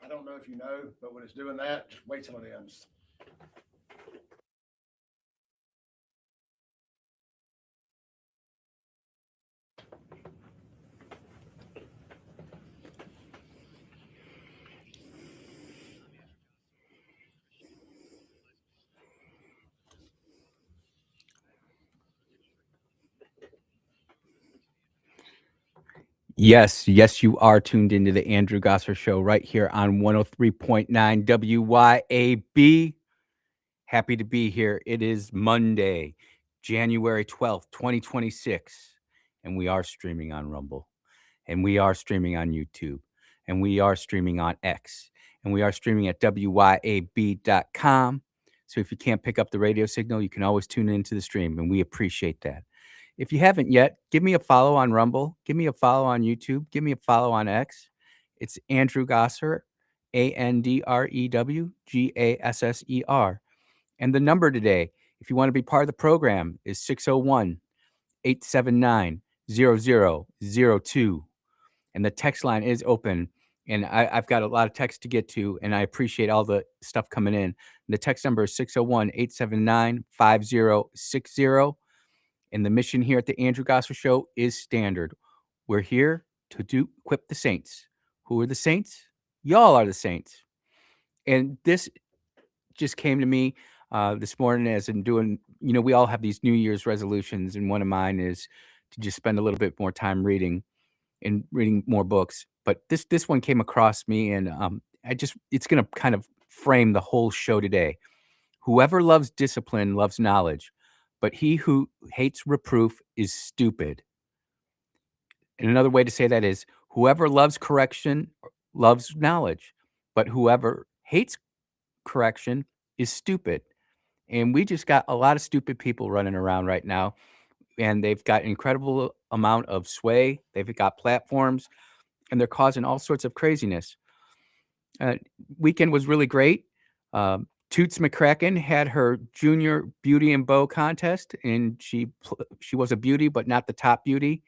don't know if you know, but when it's doing that, just wait till it ends. Yes, yes, you are tuned into the Andrew Gosser Show right here on 103.9 WYAB. Happy to be here. It is Monday, January 12th, 2026, and we are streaming on Rumble, and we are streaming on YouTube, and we are streaming on X, and we are streaming at WYAB.com. So if you can't pick up the radio signal, you can always tune into the stream, and we appreciate that. If you haven't yet, give me a follow on Rumble, give me a follow on YouTube, give me a follow on X. It's Andrew Gosser, AndrewGasser. And the number today, if you want to be part of the program, is 601-879-0002. And the text line is open. And I've got a lot of text to get to, and I appreciate all the stuff coming in. The text number is 601-879-5060. And the mission here at the Andrew Gosser Show is standard. We're here to equip the saints. Who are the saints? Y'all are the saints. And this just came to me this morning as I'm doing, we all have these New Year's resolutions, and one of mine is to just spend a little bit more time reading and reading more books. But this one came across me, and it's going to kind of frame the whole show today. Whoever loves discipline loves knowledge, but he who hates reproof is stupid. And another way to say that is whoever loves correction loves knowledge, but whoever hates correction is stupid. And we just got a lot of stupid people running around right now, and they've got incredible amount of sway. They've got platforms, and they're causing all sorts of craziness. Uh, Weekend was really great. Toots McCracken had her junior beauty and bow contest, and she was a beauty, but not the top beauty.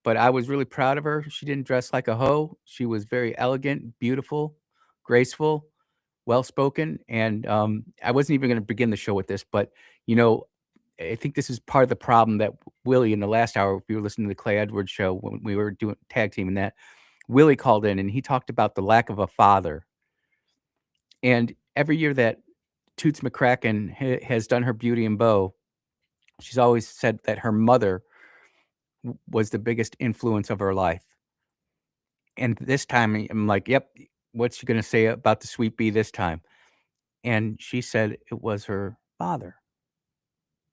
But I was really proud of her. She didn't dress like a hoe. She was very elegant, beautiful, graceful, well spoken. And I wasn't even going to begin the show with this, but I think this is part of the problem that Willie in the last hour, if you were listening to the Clay Edwards show when we were doing tag team and that, Willie called in and he talked about the lack of a father. And every year that Toots McCracken has done her beauty and bow, she's always said that her mother was the biggest influence of her life. And this time I'm like, yep, what's she going to say about the sweet bee this time? And she said it was her father,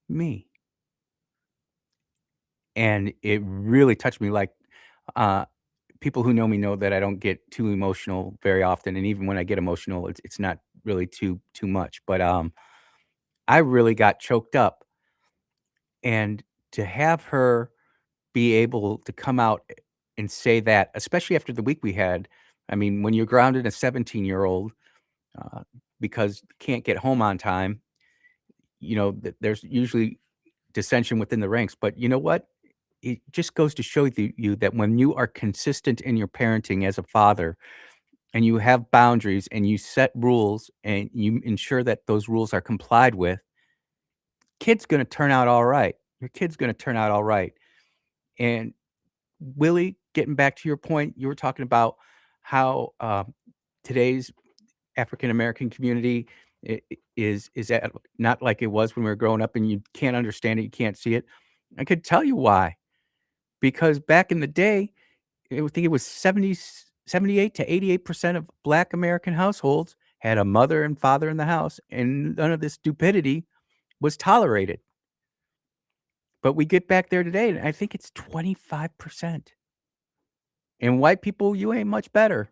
me. And it really touched me. Like, people who know me know that I don't get too emotional very often, and even when I get emotional, it's not really too much. But I really got choked up, and to have her be able to come out and say that, especially after the week we had. I mean, when you're grounded a 17-year-old uh, because you can't get home on time, there's usually dissension within the ranks. But you know what? It just goes to show you that when you are consistent in your parenting as a father and you have boundaries and you set rules and you ensure that those rules are complied with, kid's going to turn out all right. Your kid's going to turn out all right. And Willie, getting back to your point, you were talking about how today's African American community is not like it was when we were growing up, and you can't understand it, you can't see it. I could tell you why. Because back in the day, I would think it was 78 to 88% of Black American households had a mother and father in the house, and none of this stupidity was tolerated. But we get back there today, and I think it's 25%. And white people, you ain't much better.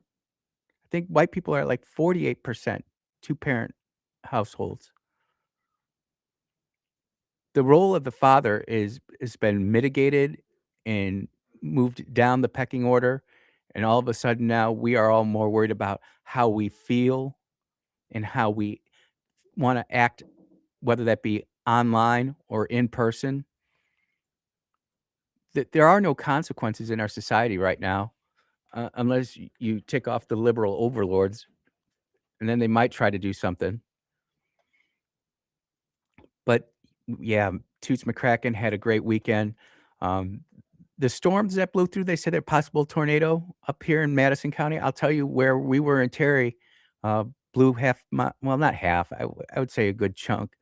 I think white people are like 48% two-parent households. The role of the father has been mitigated and moved down the pecking order, and all of a sudden now we are all more worried about how we feel and how we wanna act, whether that be online or in person. There are no consequences in our society right now, unless you tick off the liberal overlords. and then they might try to do something. But yeah, Toots McCracken had a great weekend. Um, the storms that blew through, they said a possible tornado up here in Madison County. I'll tell you where we were in Terry, uh, blew half my, well, not half, I would say a good chunk.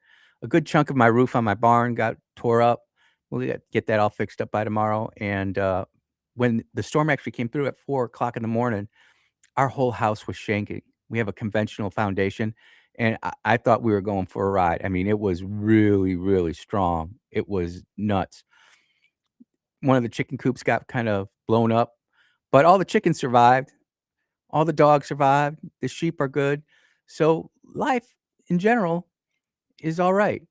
A good chunk of my roof on my barn got tore up. We'll get that all fixed up by tomorrow. And when the storm actually came through at 4 o'clock in the morning, our whole house was shaking. We have a conventional foundation, and I thought we were going for a ride. I mean, it was really, really strong. It was nuts. One of the chicken coops got kind of blown up, but all the chickens survived. All the dogs survived. The sheep are good. So life in general is all right.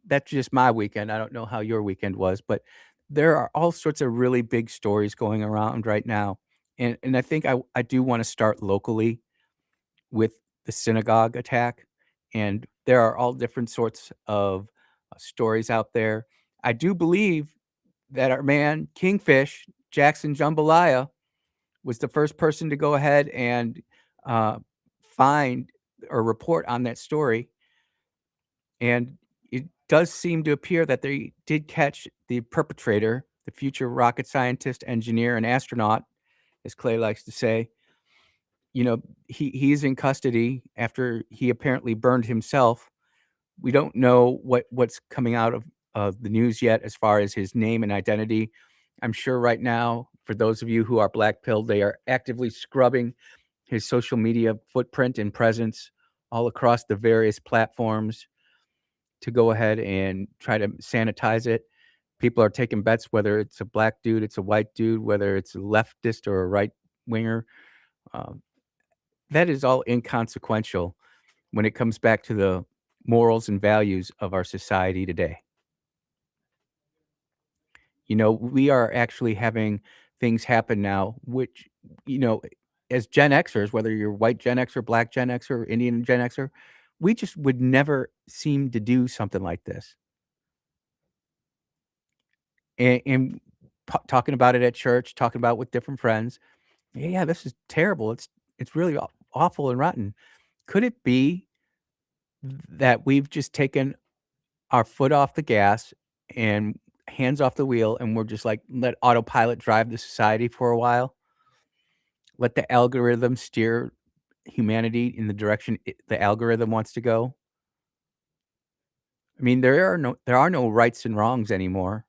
That's just my weekend. I don't know how your weekend was, but there are all sorts of really big stories going around right now. And I think I do want to start locally with the synagogue attack, and there are all different sorts of stories out there. I do believe that our man Kingfish Jackson Jambalaya was the first person to go ahead and uh, find or report on that story, and it does seem to appear that they did catch the perpetrator, the future rocket scientist, engineer, and astronaut, as Clay likes to say. You know, he's in custody after he apparently burned himself. We don't know what's coming out of the news yet as far as his name and identity. I'm sure right now, for those of you who are black pilled, they are actively scrubbing his social media footprint and presence all across the various platforms to go ahead and try to sanitize it. People are taking bets whether it's a black dude, it's a white dude, whether it's a leftist or a right winger. Um, that is all inconsequential when it comes back to the morals and values of our society today. You know, we are actually having things happen now, which, you know, as Gen Xers, whether you're white Gen Xer, black Gen Xer, Indian Gen Xer, we just would never seem to do something like this. And talking about it at church, talking about it with different friends. Yeah, this is terrible. It's really awful and rotten. Could it be that we've just taken our foot off the gas and hands off the wheel, and we're just like, let autopilot drive the society for a while? Let the algorithm steer humanity in the direction the algorithm wants to go? I mean, there are no rights and wrongs anymore.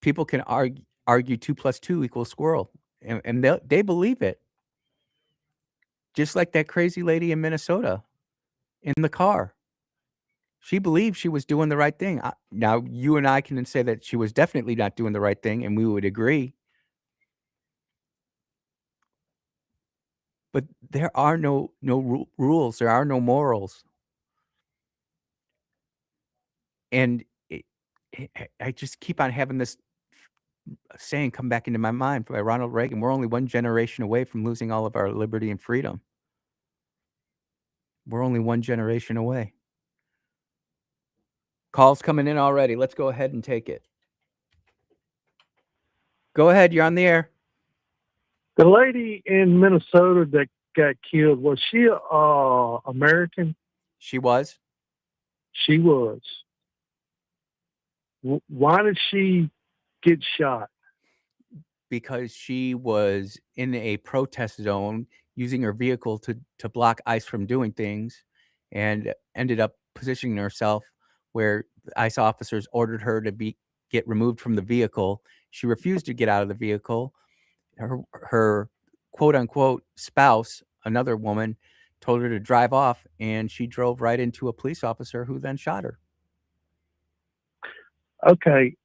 People can argue 2 plus 2 equals squirrel, and they believe it. Just like that crazy lady in Minnesota in the car. She believed she was doing the right thing. Now you and I can say that she was definitely not doing the right thing, and we would agree. But there are no rules, there are no morals, and I just keep on having this saying come back into my mind by Ronald Reagan, "We're only one generation away from losing all of our liberty and freedom. We're only one generation away." Call's coming in already. Let's go ahead and take it. Go ahead, you're on the air. The lady in Minnesota that got killed, was she American? She was. She was. Why did she get shot? Because she was in a protest zone using her vehicle to block ICE from doing things, and ended up positioning herself where the ICE officers ordered her to get removed from the vehicle. She refused to get out of the vehicle. Her quote unquote spouse, another woman, told her to drive off, and she drove right into a police officer who then shot her. Okay.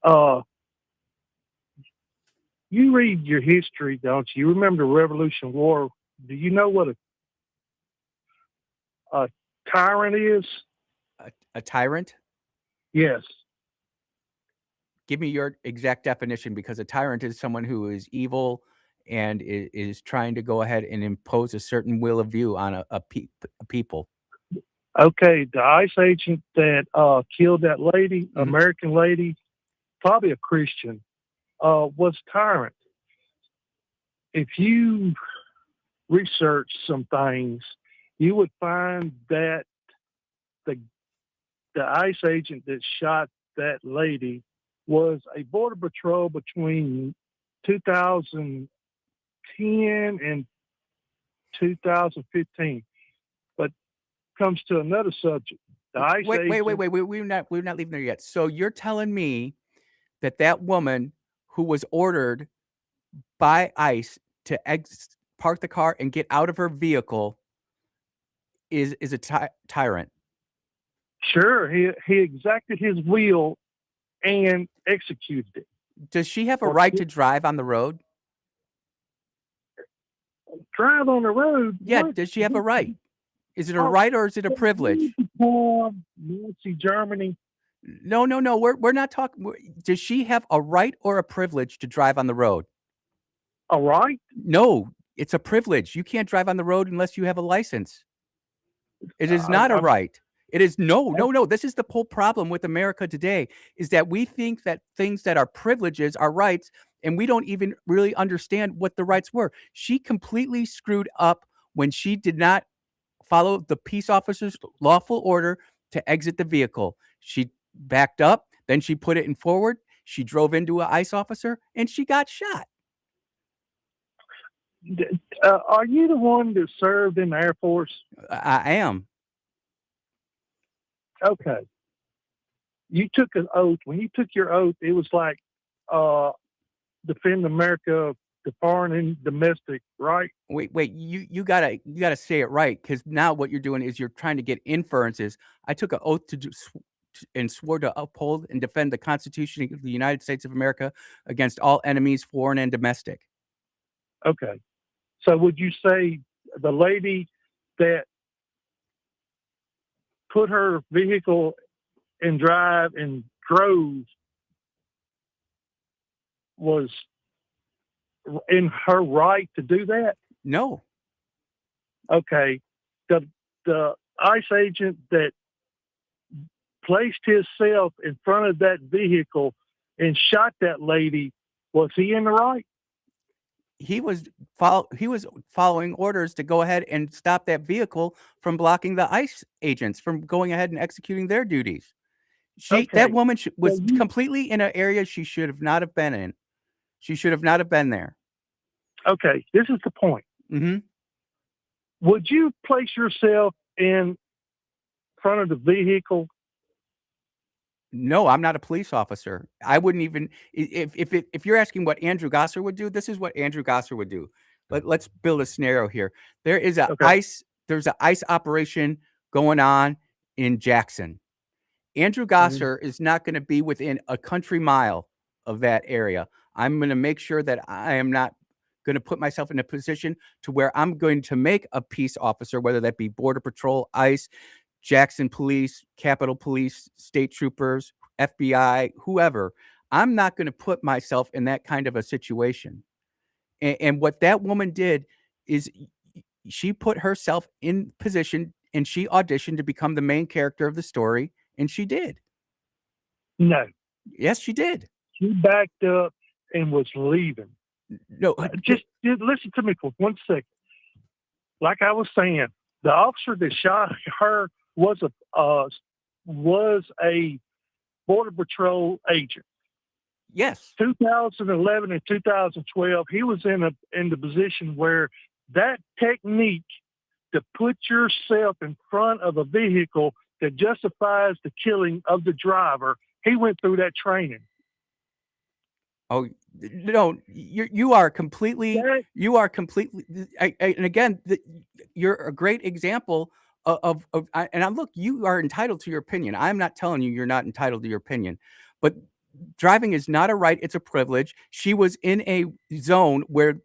You read your history, don't you? You remember the Revolution War? Do you know what a tyrant is? A tyrant? Yes. Give me your exact definition, because a tyrant is someone who is evil and is trying to go ahead and impose a certain will of view on a people. Okay. The ICE agent that killed that lady, American lady, probably a Christian, was tyrant. If you research some things, you would find that the ICE agent that shot that lady was a border patrol between 2010 and 2015. But comes to another subject. The ICE Wait. agent, We're not leaving there yet. So you're telling me that that woman who was ordered by ICE to park the car and get out of her vehicle is a tyrant? sure, he exacted his will and executed it. Does she have a Or right to drive on the road? drive on the road? Yeah, What? does she have a right? Is it a Oh, right or is it a privilege? Nazi Germany. No. We're not talking. Does she have a right or a privilege to drive on the road? All right. No, it's a privilege. You can't drive on the road unless you have a license. It is not a I'm- right. It is no. This is the whole problem with America today, is that we think that things that are privileges are rights, and we don't even really understand what the rights were. She completely screwed up when she did not follow the peace officer's lawful order to exit the vehicle. She backed up, then she put it in forward. She drove into an ICE officer, and she got shot. Are you the one that served in the Air Force? I am. Okay. You took an oath. When you took your oath, it was like defend America, the foreign and domestic, right? Wait. You gotta say it right, because now what you're doing is you're trying to get inferences. I took an oath and swore to uphold and defend the Constitution of the United States of America against all enemies, foreign and domestic. Okay. So would you say the lady that put her vehicle in drive and drove was in her right to do that? No. Okay. The ICE agent that placed himself in front of that vehicle and shot that lady, was he in the right? He was following orders to go ahead and stop that vehicle from blocking the ICE agents from going ahead and executing their duties. That Okay. woman was So you- completely in an area she should have not have been in. She should have not have been there. Okay, this is the point. Hmm. Would you place yourself in front of the vehicle? No, I'm not a police officer. I wouldn't even if you're asking what Andrew Gosser would do, this is what Andrew Gosser would do. Let's build a scenario here. There's an Okay. ICE operation going on in Jackson. Andrew Gosser is not going to be within a country mile of that area. I'm going to make sure that I am not going to put myself in a position to where I'm going to make a peace officer, whether that be Border Patrol, ICE, Jackson Police, Capitol Police, State Troopers, FBI, whoever. I'm not going to put myself in that kind of a situation. And what that woman did is she put herself in position and she auditioned to become the main character of the story, and she did. No. Yes, she did. She backed up and was leaving. No, Just listen to me for 1 second. Like I was saying, the officer that shot her was a Border Patrol agent. yes. 2011 and 2012, he was in the position where that technique to put yourself in front of a vehicle that justifies the killing of the driver, he went through that training. Oh no, you are completely. And again, you're a great example of and look, you are entitled to your opinion. I'm not telling you you're not entitled to your opinion, but driving is not a right; it's a privilege. She was in a zone where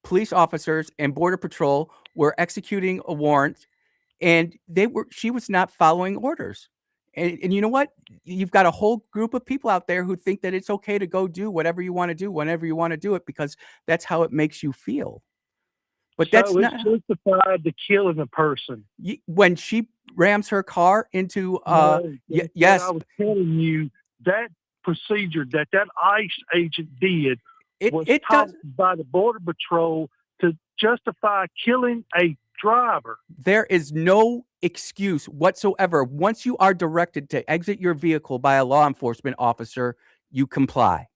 police officers and Border Patrol were executing a warrant, and she was not following orders. And you know what? You've got a whole group of people out there who think that it's okay to go do whatever you want to do whenever you want to do it because that's how it makes you feel. But that's So not it's justified to killing a person. when she rams her car into No, that's yes, what I was telling you, that procedure that ICE agent did was it taught does. by the Border Patrol to justify killing a driver. There is no excuse whatsoever. Once you are directed to exit your vehicle by a law enforcement officer, you comply.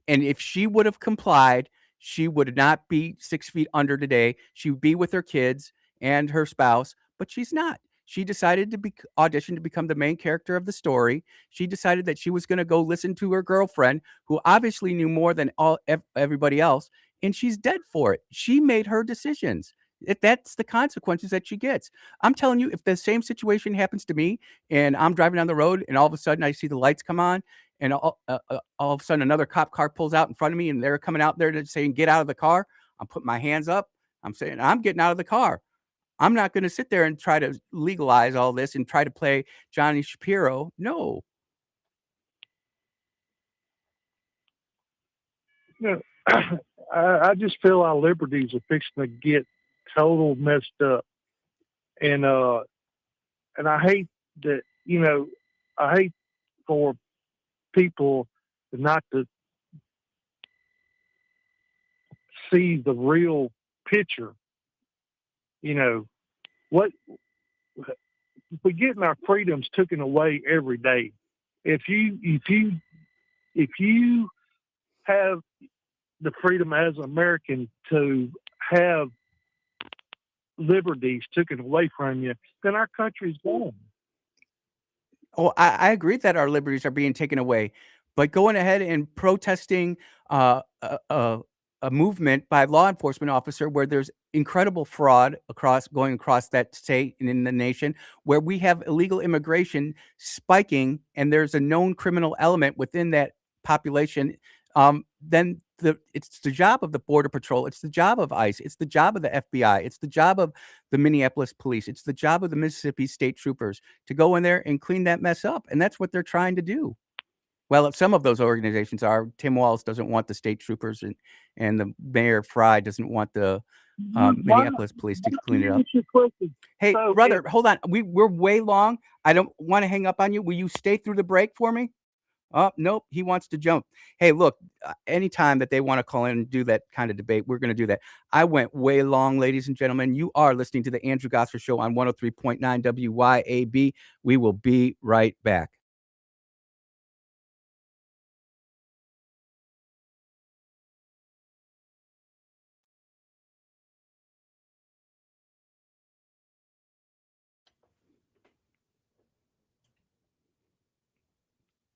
And if she would have complied, she would not be 6 feet under today. She would be with her kids and her spouse, but she's not. She decided to audition to become the main character of the story. She decided that she was going to go listen to her girlfriend, who obviously knew more than everybody else, and she's dead for it. She made her decisions. That's the consequences that she gets. I'm telling you, if the same situation happens to me and I'm driving down the road and all of a sudden I see the lights come on and all of a sudden another cop car pulls out in front of me and they're coming out there to saying, get out of the car. I'm putting my hands up. I'm saying, I'm getting out of the car. I'm not going to sit there and try to legalize all this and try to play Johnny Shapiro. No. You know, I just feel our liberties are fixing to get total messed up. And I hate that, you know, I hate for people not to see the real picture. You know, what we're getting our freedoms taken away every day. If you have the freedom as an American to have liberties taken away from you, then our country's gone. Oh, I agree that our liberties are being taken away, but going ahead and protesting a movement by a law enforcement officer where there's incredible fraud going across that state and in the nation, where we have illegal immigration spiking and there's a known criminal element within that population, then it's the job of the Border Patrol. It's the job of ICE. It's the job of the FBI. It's the job of the Minneapolis police. It's the job of the Mississippi State Troopers to go in there and clean that mess up. And that's what they're trying to do. Well, some of those organizations are. Tim Walz doesn't want the state troopers, and the Mayor Fry doesn't want the Minneapolis police to clean it up. Hey, brother, hold on. We're way long. I don't want to hang up on you. Will you stay through the break for me? Oh, nope. He wants to jump. Hey, look, anytime that they want to call in and do that kind of debate, we're going to do that. I went way long, ladies and gentlemen. You are listening to the Andrew Gosser Show on 103.9 WYAB. We will be right back.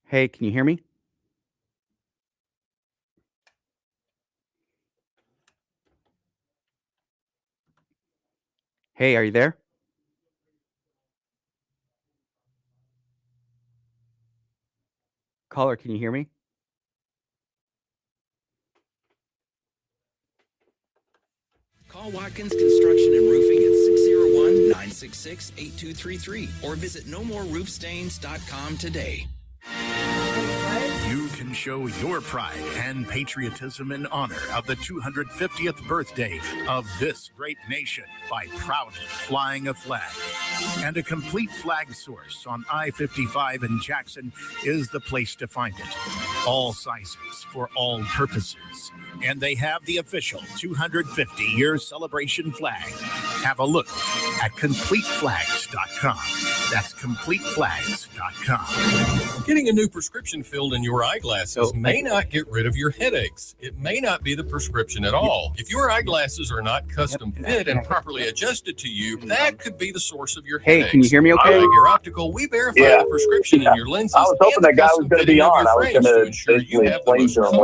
Hey, can you hear me? Hey, are you there? Caller, can you hear me? Call Watkins Construction and Roofing at 601-966-8233 or visit nomoreroofstains.com today. You can show your pride and patriotism in honor of the 250th birthday of this great nation by proudly flying a flag. And a complete flag source on I-55 in Jackson is the place to find it. All sizes for all purposes. And they have the official 250-year celebration flag. Have a look at CompleteFlags.com. That's CompleteFlags.com. Getting a new prescription filled in your eyeglasses may not get rid of your headaches. It may not be the prescription at all. If your eyeglasses are not custom fit and properly adjusted to you, that could be the source of your headaches. Hey, can you hear me okay? Your Optical, we verify the prescription in your lenses. I was hoping that guy was going to be on. I was going to basically explain to him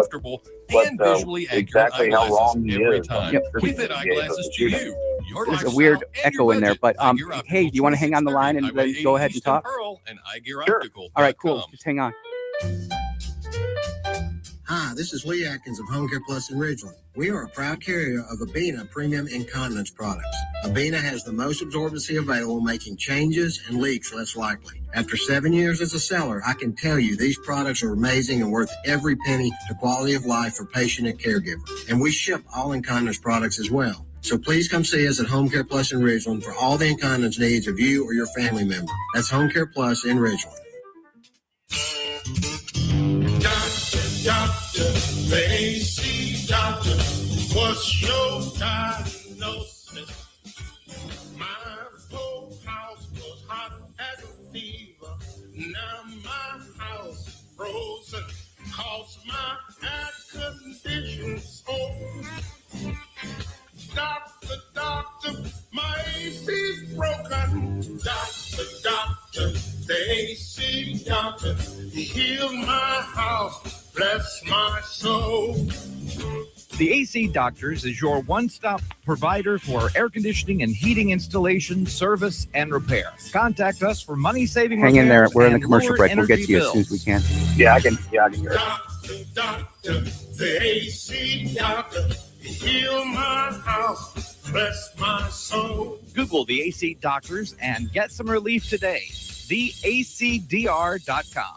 and visually exactly how wrong he every is. time. We fit eyeglasses to you. There's a weird echo in there, but hey, do you want to hang on the line and then go ahead and talk? Sure. All right, cool. Just hang on. Hi, this is Lee Atkins of Home Care Plus in Ridgeland. We are a proud carrier of Abena Premium Incontinence products. Abena has the most absorbency available, making changes and leaks less likely. After 7 years as a seller, I can tell you these products are amazing and worth every penny to quality of life for patient and caregiver. And we ship all incontinence products as well. So please come see us at Home Care Plus in Ridgeland for all the incontinence needs of you or your family member. That's Home Care Plus in Ridgeland. Doctor, Macy, doctor, what's your diagnosis? My whole house was hot as a fever. Now my house frozen. Cause my air conditioning's on. Doctor, my AC's broken. Doctor, the AC doctor, heal my house, bless my soul. The AC Doctors is your one-stop provider for air conditioning and heating installation, service, and repair. Contact us for money-saving Hang in there. repairs We're in the and commercial lower break. We'll get to energy you as soon as we bills. can. Yeah, I can hear it. Doctor, the AC doctor, heal my house, bless my soul. Google the AC Doctors and get some relief today. TheACDR.com.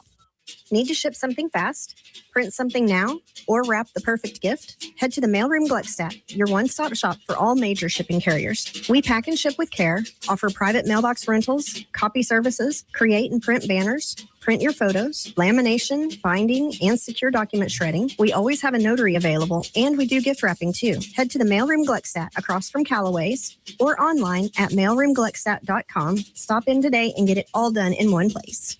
Need to ship something fast, print something now, or wrap the perfect gift? Head to the Mailroom Gluckstadt, your one-stop shop for all major shipping carriers. We pack and ship with care, offer private mailbox rentals, copy services, create and print banners, print your photos, lamination, binding, and secure document shredding. We always have a notary available, and we do gift wrapping too. Head to the Mailroom Gluckstadt across from Callaway's or online at mailroomgluckstadt.com. Stop in today and get it all done in one place.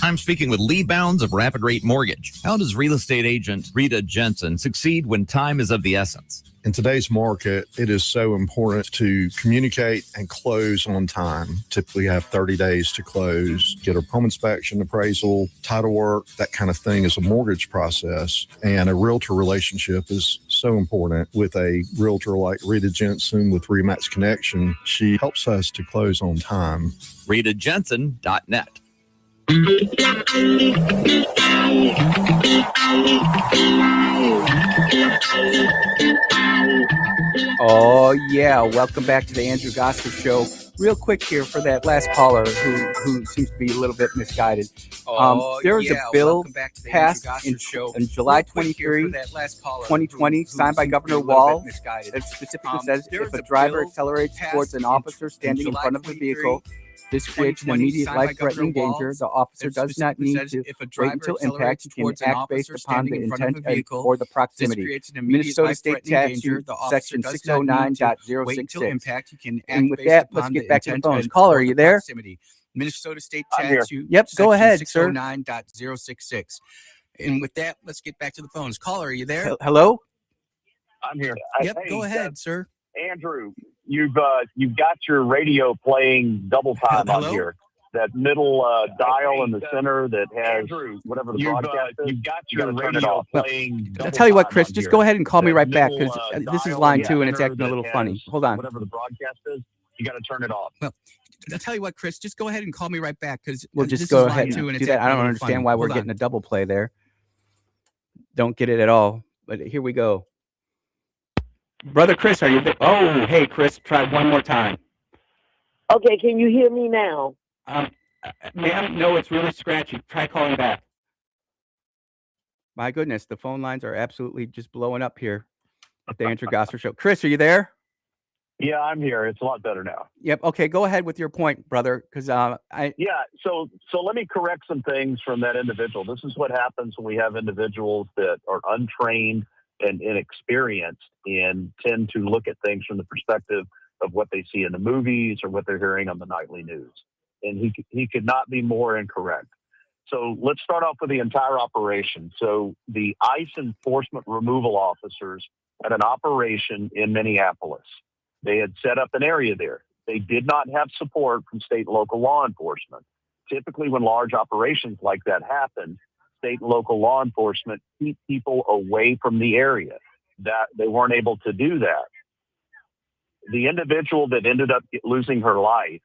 I'm speaking with Lee Bounds of Rapid Rate Mortgage. How does real estate agent Rita Jensen succeed when time is of the essence? In today's market, it is so important to communicate and close on time. Typically have 30 days to close, get a home inspection, appraisal, title work, that kind of thing is a mortgage process. And a realtor relationship is so important. With a realtor like Rita Jensen with Remax Connection, she helps us to close on time. RitaJensen.net. Oh, yeah. Welcome back to the Andrew Gosper Show. Real quick here for that last caller who seems to be a little bit misguided. There was a bill passed in July 23, 2020, signed by Governor Wall. It specifically says if a driver accelerates towards an officer standing in front of the vehicle, this creates an immediate life-threatening danger. The officer does not need to wait until impact. He can act based upon the intent or the proximity. Minnesota State Statute, Section 609.066. And with that, let's get back to the phones. Caller, are you there? Minnesota State Statute. Yep, go ahead, sir. 609.066. And with that, let's get back to the phones. Caller, are you there? Hello? I'm here. Yep, go ahead, sir. Andrew, you've got your radio playing double time on here. That middle dial in the center that has whatever the broadcast is. You've got your radio playing. I'll tell you what, Chris, just go ahead and call me right back because this is line 2 and it's acting a little funny. Hold on. Whatever the broadcast is, you got to turn it off. Well, I'll tell you what, Chris, just go ahead and call me right back because we'll just go ahead and do that. I don't understand why we're getting a double play there. Don't get it at all. But here we go. Brother Chris, are you there? Oh, hey, Chris, try one more time. Okay, can you hear me now? Ma'am, no, it's really scratchy. Try calling back. My goodness, the phone lines are absolutely just blowing up here at the Andrew Gosper Show. Chris, are you there? Yeah, I'm here. It's a lot better now. Yep. Okay, go ahead with your point, brother, because So let me correct some things from that individual. This is what happens when we have individuals that are untrained and inexperienced and tend to look at things from the perspective of what they see in the movies or what they're hearing on the nightly news. And he could not be more incorrect. So let's start off with the entire operation. So the ICE enforcement removal officers had an operation in Minneapolis. They had set up an area there. They did not have support from state and local law enforcement. Typically, when large operations like that happen, state and local law enforcement keep people away from the area. That they weren't able to do that. The individual that ended up losing her life,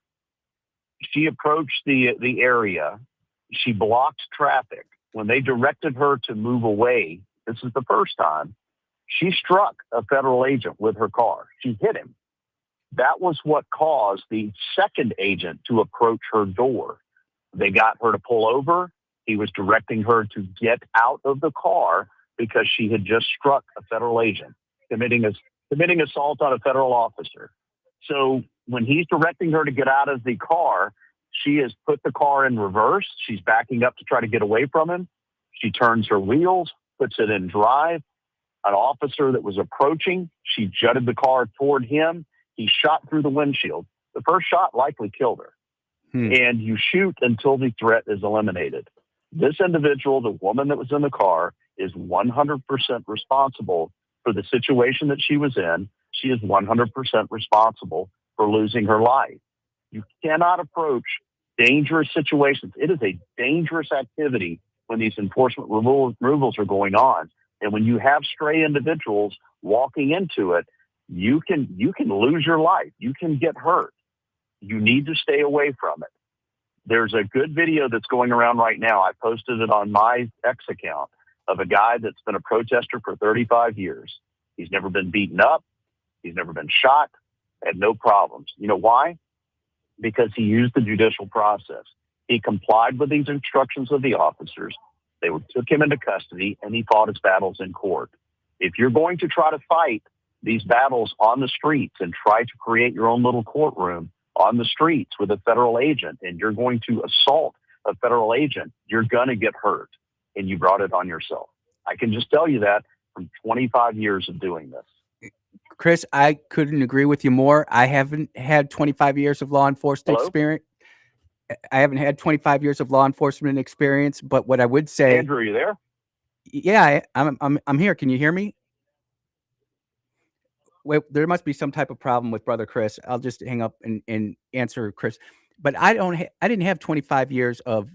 she approached the area. She blocked traffic. When they directed her to move away, this is the first time, she struck a federal agent with her car. She hit him. That was what caused the second agent to approach her door. They got her to pull over. He was directing her to get out of the car because she had just struck a federal agent, committing assault on a federal officer. So when he's directing her to get out of the car, she has put the car in reverse. She's backing up to try to get away from him. She turns her wheels, puts it in drive. An officer that was approaching, she jutted the car toward him. He shot through the windshield. The first shot likely killed her. And you shoot until the threat is eliminated. This individual, the woman that was in the car, is 100% responsible for the situation that she was in. She is 100% responsible for losing her life. You cannot approach dangerous situations. It is a dangerous activity when these enforcement removals are going on. And when you have stray individuals walking into it, you can lose your life. You can get hurt. You need to stay away from it. There's a good video that's going around right now. I posted it on my X account of a guy that's been a protester for 35 years. He's never been beaten up. He's never been shot. Had no problems. You know why? Because he used the judicial process. He complied with these instructions of the officers. They took him into custody, and he fought his battles in court. If you're going to try to fight these battles on the streets and try to create your own little courtroom on the streets with a federal agent, and you're going to assault a federal agent, you're going to get hurt, and you brought it on yourself. I can just tell you that from 25 years of doing this. Chris, I couldn't agree with you more. I haven't had 25 years of law enforcement experience. I haven't had 25 years of law enforcement experience, but what I would say, Andrew, are you there? Yeah, I'm here. Can you hear me? Wait, there must be some type of problem with brother Chris. I'll just hang up and answer Chris. But I didn't have 25 years of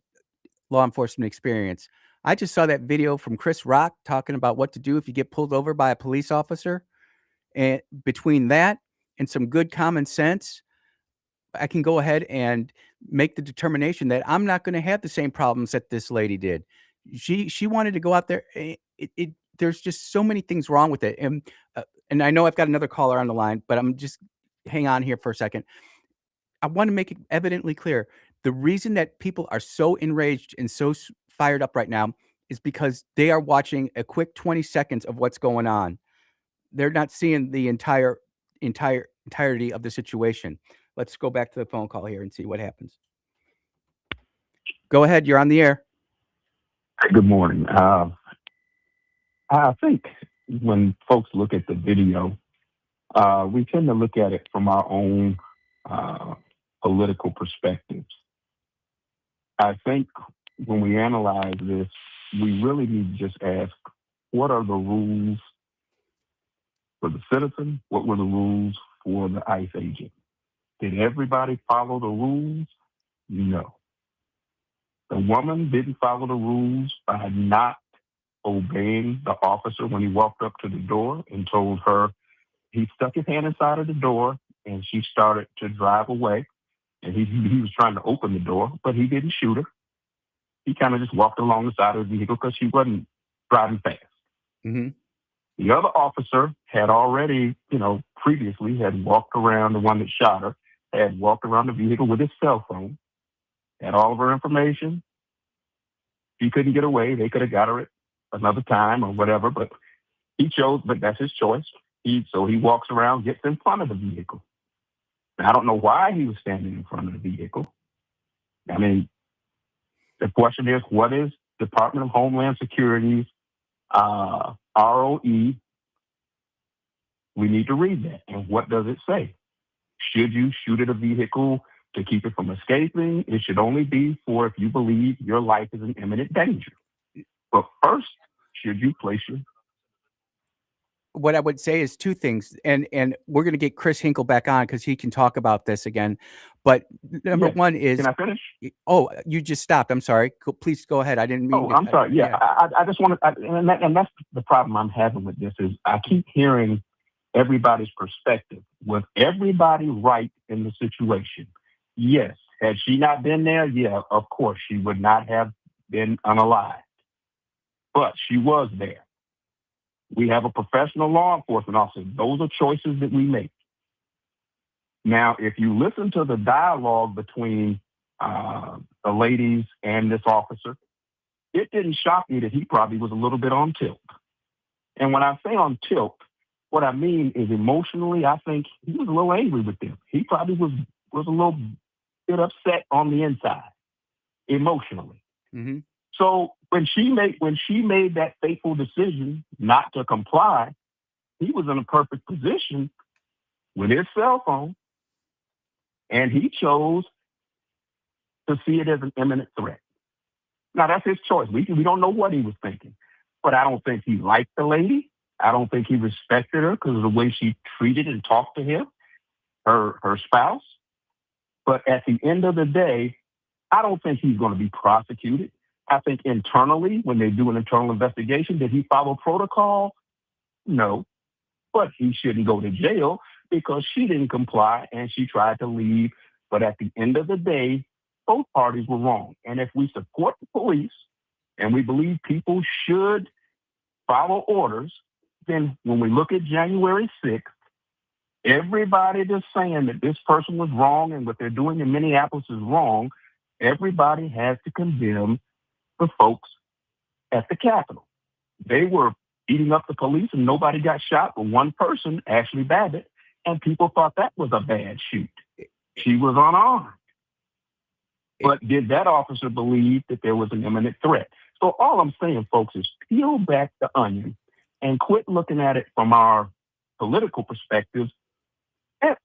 law enforcement experience. I just saw that video from Chris Rock talking about what to do if you get pulled over by a police officer. And between that and some good common sense, I can go ahead and make the determination that I'm not going to have the same problems that this lady did. She wanted to go out there. There's just so many things wrong with it. And I know I've got another caller on the line, but I'm just hang on here for a second. I want to make it evidently clear. The reason that people are so enraged and so fired up right now is because they are watching a quick 20 seconds of what's going on. They're not seeing the entirety of the situation. Let's go back to the phone call here and see what happens. Go ahead. You're on the air. Good morning. I think when folks look at the video, we tend to look at it from our own political perspectives. I think when we analyze this, we really need to just ask, what are the rules for the citizen? What were the rules for the ICE agent? Did everybody follow the rules? No. The woman didn't follow the rules by not obeying the officer when he walked up to the door and told her. He stuck his hand inside of the door, and she started to drive away. And he was trying to open the door, but he didn't shoot her. He kind of just walked along the side of the vehicle because she wasn't driving fast. Mm-hmm. The other officer had already, previously had walked around, the one that shot her, had walked around the vehicle with his cell phone, had all of her information. She couldn't get away. They could have got her at another time or whatever, but he chose, but that's his choice. So he walks around, gets in front of the vehicle. Now, I don't know why he was standing in front of the vehicle. I mean, the question is, what is Department of Homeland Security's ROE? We need to read that. And what does it say? Should you shoot at a vehicle to keep it from escaping? It should only be for if you believe your life is in imminent danger. But first, should you place your... What I would say is two things, and we're going to get Chris Hinkle back on because he can talk about this again. But number one is... Can I finish? Oh, you just stopped. I'm sorry. Please go ahead. I didn't mean... I'm sorry. Yeah. I just want to... And that's the problem I'm having with this is I keep hearing everybody's perspective. Was everybody right in the situation? Yes. Had she not been there, yeah, of course, she would not have been unalived. But she was there. We have a professional law enforcement officer. Those are choices that we make. Now, if you listen to the dialogue between the ladies and this officer, it didn't shock me that he probably was a little bit on tilt. And when I say on tilt, what I mean is emotionally, I think he was a little angry with them. He probably was a little bit upset on the inside, emotionally. Mm-hmm. So when she made that fateful decision not to comply, he was in a perfect position with his cell phone, and he chose to see it as an imminent threat. Now, that's his choice. We don't know what he was thinking, but I don't think he liked the lady. I don't think he respected her because of the way she treated and talked to him, her spouse. But at the end of the day, I don't think he's going to be prosecuted. I think internally, when they do an internal investigation, did he follow protocol? No. But he shouldn't go to jail because she didn't comply and she tried to leave. But at the end of the day, both parties were wrong. And if we support the police and we believe people should follow orders, then when we look at January 6th, everybody that's saying that this person was wrong and what they're doing in Minneapolis is wrong, everybody has to condemn the folks at the Capitol. They were beating up the police and nobody got shot, but one person, Ashley Babbitt, and people thought that was a bad shoot. She was unarmed. But did that officer believe that there was an imminent threat? So all I'm saying, folks, is peel back the onion and quit looking at it from our political perspective.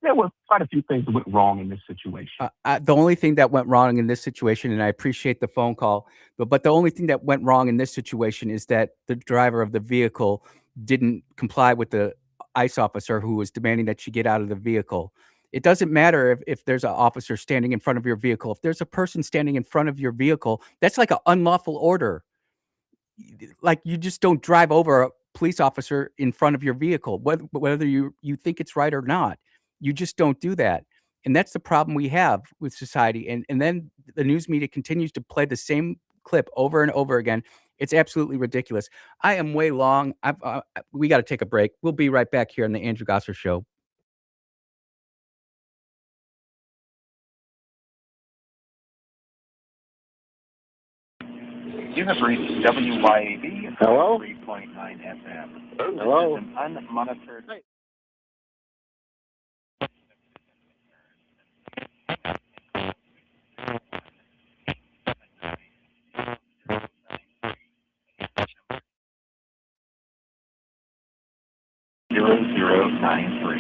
There were quite a few things that went wrong in this situation. The only thing that went wrong in this situation, and I appreciate the phone call, but the only thing that went wrong in this situation is that the driver of the vehicle didn't comply with the ICE officer who was demanding that she get out of the vehicle. It doesn't matter if there's an officer standing in front of your vehicle. If there's a person standing in front of your vehicle, that's like an unlawful order. Like, you just don't drive over a police officer in front of your vehicle, whether you think it's right or not. You just don't do that. And that's the problem we have with society. And then the news media continues to play the same clip over and over again. It's absolutely ridiculous. I am way long. We got to take a break. We'll be right back here on the Andrew Gosser Show. You have reached WYAB. Hello? 3.9 FM. Hello? This is an unmonitored. Zero 0093.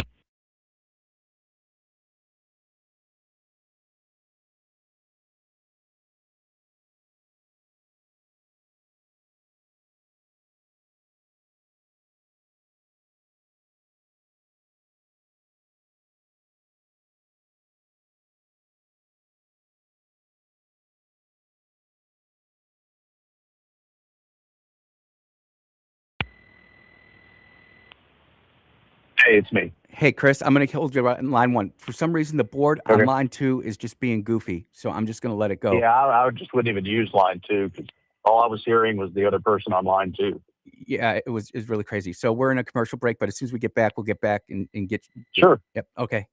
Hey, it's me. Hey, Chris, I'm going to hold you right in line one. For some reason, the board on Okay. line two is just being goofy. So I'm just going to let it go. Yeah, I just wouldn't even use line two because all I was hearing was the other person on line two. Yeah, it was really crazy. So we're in a commercial break, but as soon as we get back, we'll get back and get. Sure. Yep. Okay.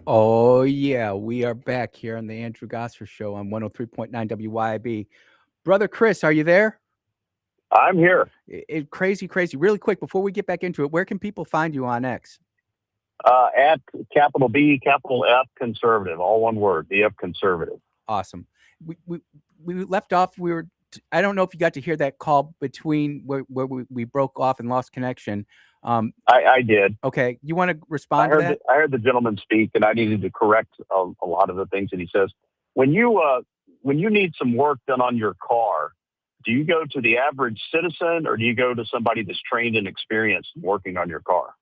Oh, yeah. We are back here on the Andrew Gosser Show on 103.9 WYAB. Brother Chris, are you there? I'm here. Crazy. Really quick, before we get back into it, where can people find you on X? At capital B, capital F, conservative, all one word, BF conservative. Awesome. We left off. I don't know if you got to hear that call between where we broke off and lost connection. I did. Okay. You want to respond to that? I heard the gentleman speak, and I needed to correct a lot of the things that he says. When you need some work done on your car, do you go to the average citizen, or do you go to somebody that's trained and experienced working on your car?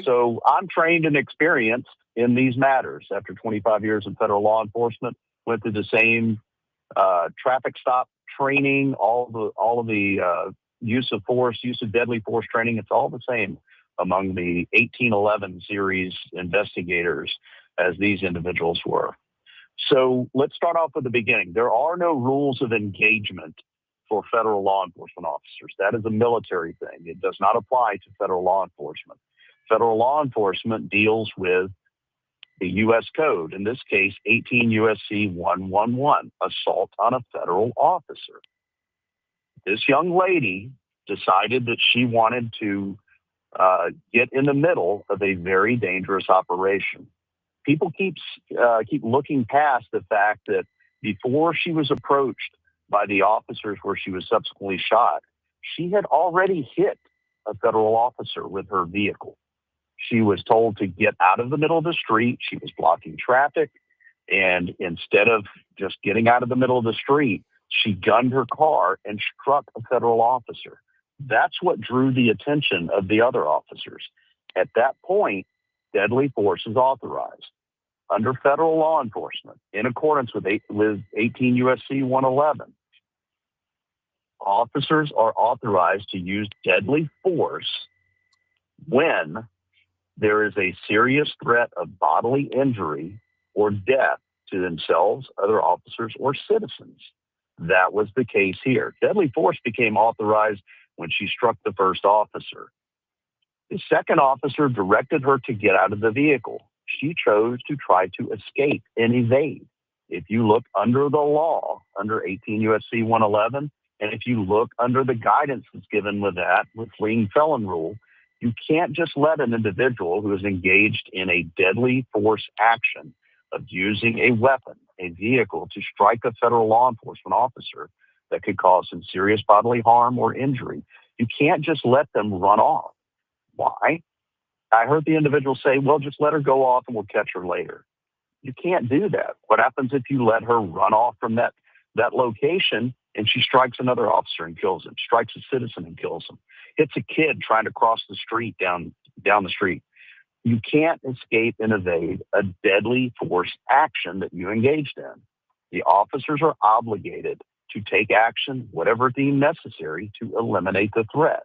So I'm trained and experienced in these matters. After 25 years in federal law enforcement, went through the same traffic stop training, all of the use of force, use of deadly force training. It's all the same among the 1811 series investigators as these individuals were. So let's start off with the beginning. There are no rules of engagement for federal law enforcement officers. That is a military thing. It does not apply to federal law enforcement. Federal law enforcement deals with the U.S. Code, in this case, 18 U.S.C. 111, assault on a federal officer. This young lady decided that she wanted to get in the middle of a very dangerous operation. People keep looking past the fact that before she was approached by the officers where she was subsequently shot, she had already hit a federal officer with her vehicle. She was told to get out of the middle of the street. She was blocking traffic. And instead of just getting out of the middle of the street, she gunned her car and struck a federal officer. That's what drew the attention of the other officers. At that point, deadly force is authorized. Under federal law enforcement, in accordance with 18 U.S.C. 111, officers are authorized to use deadly force when there is a serious threat of bodily injury or death to themselves, other officers, or citizens. That was the case here. Deadly force became authorized when she struck the first officer. The second officer directed her to get out of the vehicle. She chose to try to escape and evade. If you look under the law, under 18 U.S.C. 111, and if you look under the guidance that's given with that, with fleeing felon rule, you can't just let an individual who is engaged in a deadly force action of using a weapon, a vehicle, to strike a federal law enforcement officer that could cause some serious bodily harm or injury. You can't just let them run off. Why? I heard the individual say, well, just let her go off and we'll catch her later. You can't do that. What happens if you let her run off from that location and she strikes another officer and kills him, strikes a citizen and kills him, hits a kid trying to cross the street down the street? You can't escape and evade a deadly force action that you engaged in. The officers are obligated to take action, whatever deemed necessary, to eliminate the threat.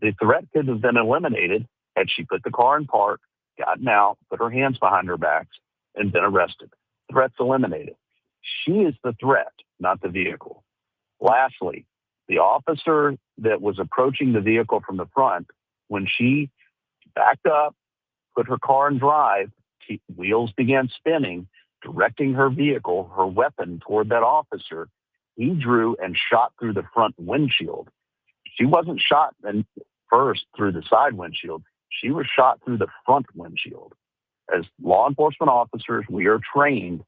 The threat could have been eliminated had she put the car in park, gotten out, put her hands behind her backs, and been arrested. Threat's eliminated. She is the threat, not the vehicle. Lastly, the officer that was approaching the vehicle from the front, when she backed up, put her car in drive, wheels began spinning, directing her vehicle, her weapon, toward that officer, he drew and shot through the front windshield. She wasn't shot first through the side windshield. She was shot through the front windshield. As law enforcement officers, we are trained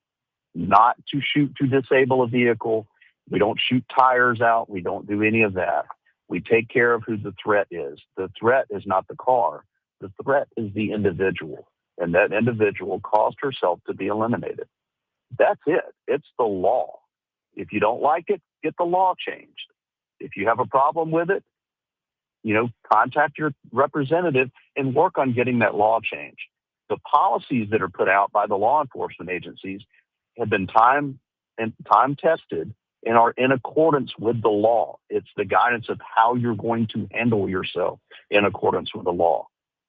not to shoot to disable a vehicle. We don't shoot tires out. We don't do any of that. We take care of who the threat is. The threat is not the car. The threat is the individual. And that individual caused herself to be eliminated. That's it. It's the law. If you don't like it, get the law changed. If you have a problem with it, contact your representative and work on getting that law changed. The policies that are put out by the law enforcement agencies have been time tested and are in accordance with the law. It's the guidance of how you're going to handle yourself in accordance with the law.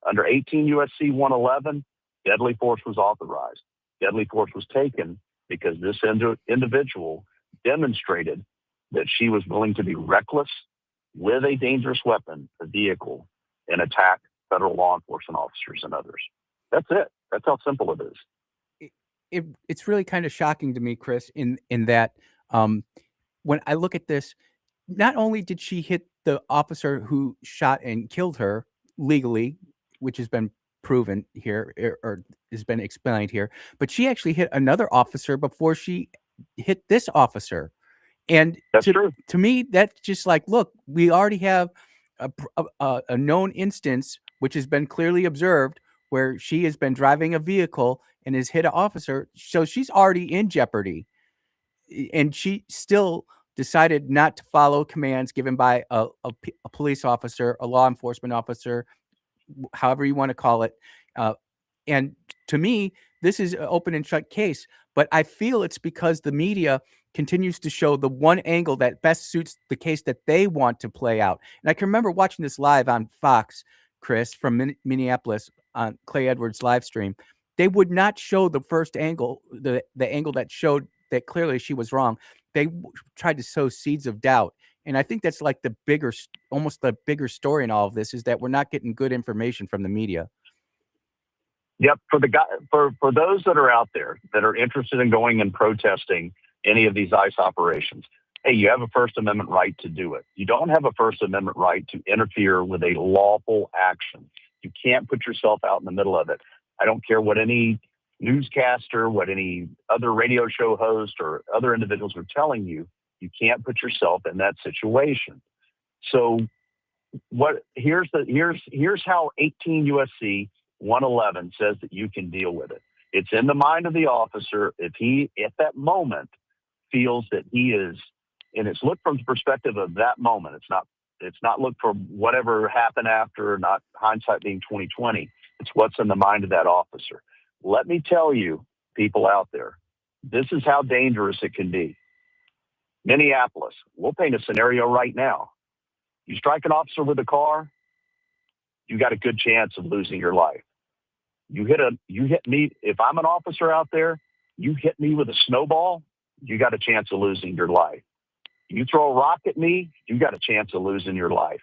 Under 18 U.S.C. 111, deadly force was authorized. Deadly force was taken because this individual demonstrated that she was willing to be reckless with a dangerous weapon, a vehicle, and attack federal law enforcement officers and others. That's it. That's how simple it is. It's really kind of shocking to me, Chris, in that when I look at this, not only did she hit the officer who shot and killed her legally, which has been proven here or has been explained here, but she actually hit another officer before she hit this officer. And That's true. To me, that's just like, look, we already have a known instance, which has been clearly observed, where she has been driving a vehicle and has hit an officer. So she's already in jeopardy. And she still decided not to follow commands given by a police officer, a law enforcement officer, however you want to call it. And to me, this is an open and shut case. But I feel it's because the media continues to show the one angle that best suits the case that they want to play out. And I can remember watching this live on Fox, Chris, from Minneapolis on Clay Edwards' live stream. They would not show the first angle, the angle that showed that clearly she was wrong. They tried to sow seeds of doubt. And I think that's like almost the bigger story in all of this, is that we're not getting good information from the media. Yep. For those that are out there that are interested in going and protesting any of these ICE operations, hey, you have a First Amendment right to do it. You don't have a First Amendment right to interfere with a lawful action. You can't put yourself out in the middle of it. I don't care what any newscaster, what any other radio show host or other individuals are telling you. You can't put yourself in that situation. So here's how 18 USC 111 says that you can deal with it. It's in the mind of the officer if he, at that moment, feels that he is, and it's looked from the perspective of that moment. It's not looked for whatever happened after, not hindsight being 2020. It's what's in the mind of that officer. Let me tell you, people out there, this is how dangerous it can be. Minneapolis, we'll paint a scenario right now. You strike an officer with a car, you got a good chance of losing your life. You hit me. If I'm an officer out there, you hit me with a snowball, you got a chance of losing your life. You throw a rock at me, you got a chance of losing your life.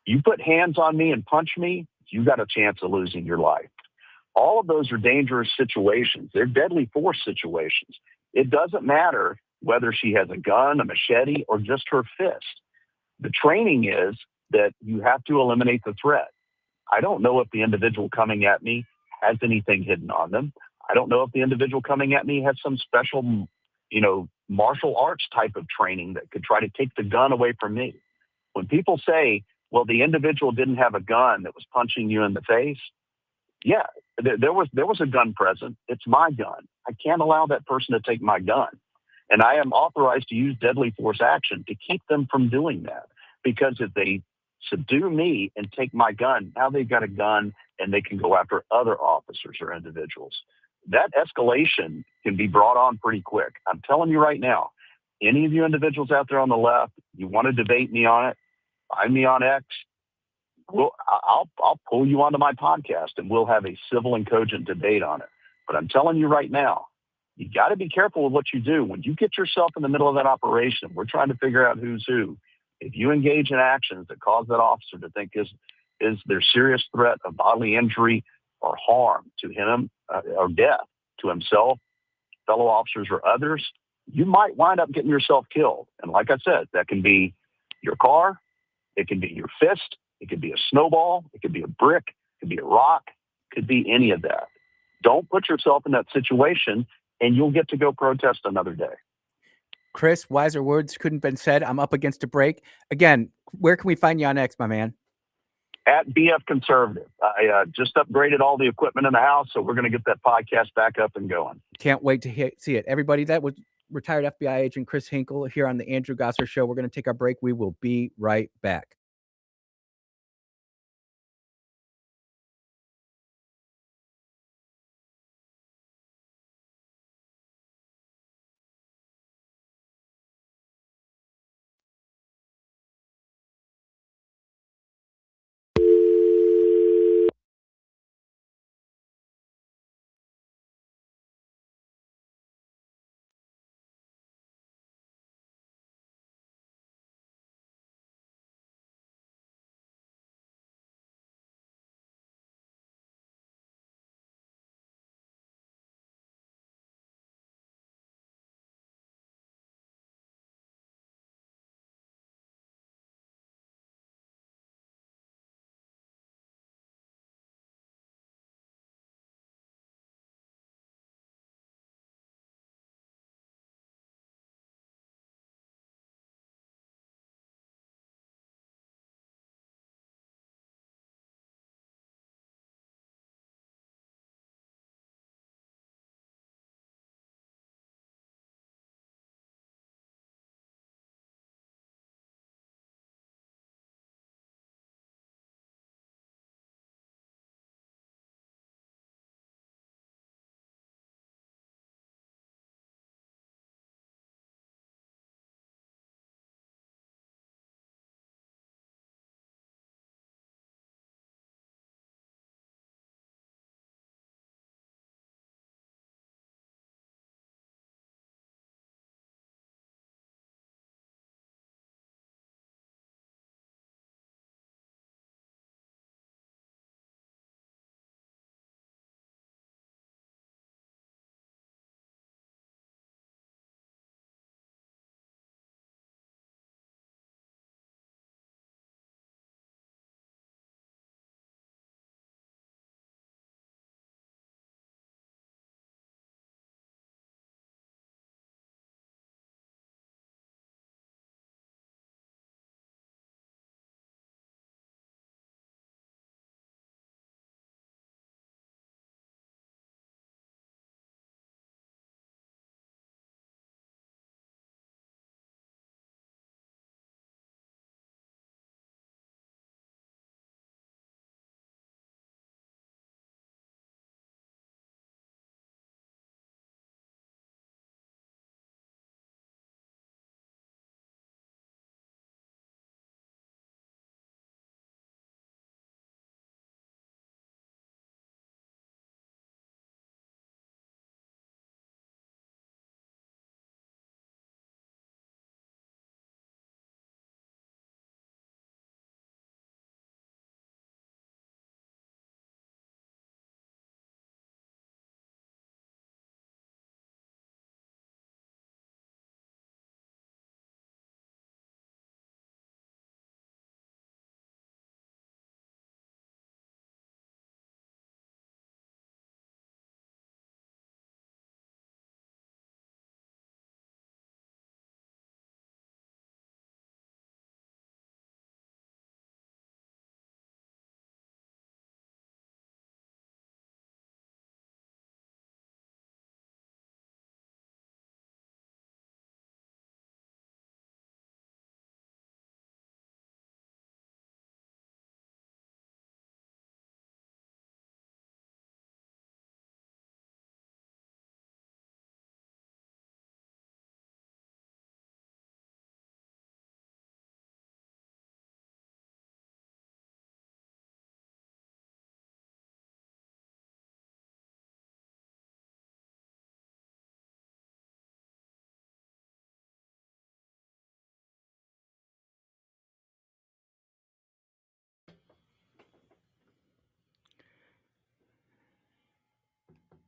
You put hands on me and punch me, you got a chance of losing your life. All of those are dangerous situations. They're deadly force situations. It doesn't matter whether she has a gun, a machete, or just her fist. The training is that you have to eliminate the threat. I don't know if the individual coming at me has anything hidden on them. I don't know if the individual coming at me has some special, martial arts type of training that could try to take the gun away from me. When people say, well, the individual didn't have a gun that was punching you in the face, yeah, there was a gun present. It's my gun. I can't allow that person to take my gun. And I am authorized to use deadly force action to keep them from doing that. Because if they subdue me and take my gun, now they've got a gun and they can go after other officers or individuals. That escalation can be brought on pretty quick. I'm telling you right now, any of you individuals out there on the left, you want to debate me on it, find me on X. I'll pull you onto my podcast and we'll have a civil and cogent debate on it. But I'm telling you right now, you got to be careful with what you do. When you get yourself in the middle of that operation, we're trying to figure out who's who. If you engage in actions that cause that officer to think is there serious threat of bodily injury or harm to him or death to himself, fellow officers, or others, you might wind up getting yourself killed. And like I said, that can be your car, it can be your fist, it could be a snowball, it could be a brick, it could be a rock, it could be any of that. Don't put yourself in that situation, and you'll get to go protest another day. Chris, wiser words couldn't have been said. I'm up against a break. Again, where can we find you on X, my man? At BF Conservative. I just upgraded all the equipment in the house, so we're going to get that podcast back up and going. Can't wait to see it. Everybody, that was retired FBI agent Chris Hinkle here on the Andrew Gosser Show. We're going to take our break. We will be right back.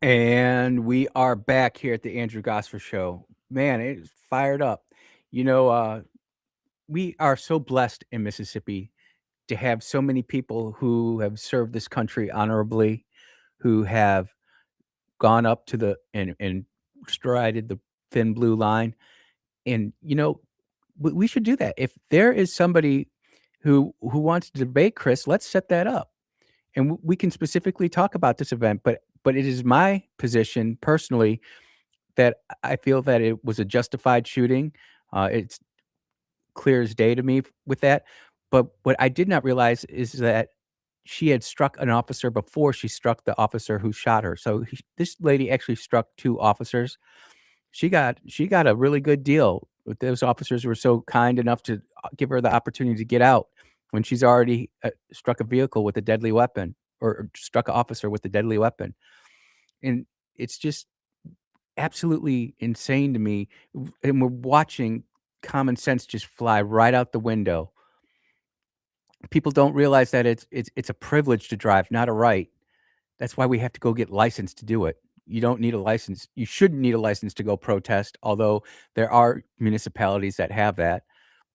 And we are back here at the Andrew Gosfer Show. Man, it is fired up. We are so blessed in Mississippi to have so many people who have served this country honorably, who have gone up to the and strided the thin blue line. And we should do that. If there is somebody who wants to debate Chris, let's set that up, and we can specifically talk about this event. But it is my position personally that I feel that it was a justified shooting. It's clear as day to me with that. But what I did not realize is that she had struck an officer before she struck the officer who shot her. So this lady actually struck 2 officers. She got a really good deal. Those officers were so kind enough to give her the opportunity to get out when she's already struck a vehicle with a deadly weapon or struck an officer with a deadly weapon. And it's just absolutely insane to me. And we're watching common sense just fly right out the window. People don't realize that it's a privilege to drive, not a right. That's why we have to go get licensed to do it. You don't need a license. You shouldn't need a license to go protest, although there are municipalities that have that.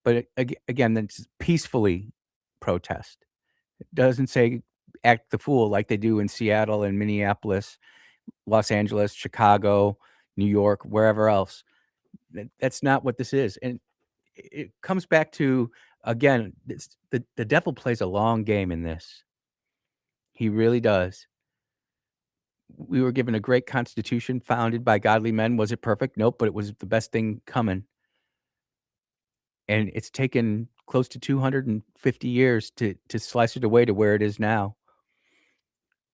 But again, that's peacefully protest. It doesn't say act the fool like they do in Seattle and Minneapolis, Los Angeles, Chicago, New York, wherever else. That's not what this is. And it comes back to, again, the devil plays a long game in this. He really does. We were given a great constitution founded by godly men. Was it perfect? Nope, but it was the best thing coming. And it's taken close to 250 years to slice it away to where it is now.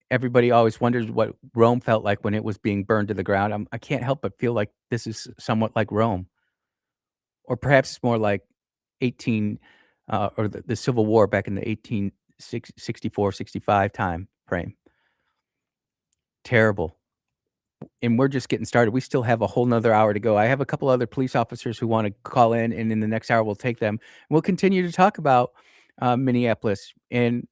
Everybody always wonders what Rome felt like when it was being burned to the ground. I can't help but feel like this is somewhat like Rome. Or perhaps it's more like 18 or the Civil War back in the 1864, 65 time frame. Terrible. And we're just getting started. We still have a whole nother hour to go. I have a couple other police officers who want to call in, and in the next hour, we'll take them. We'll continue to talk about Minneapolis. And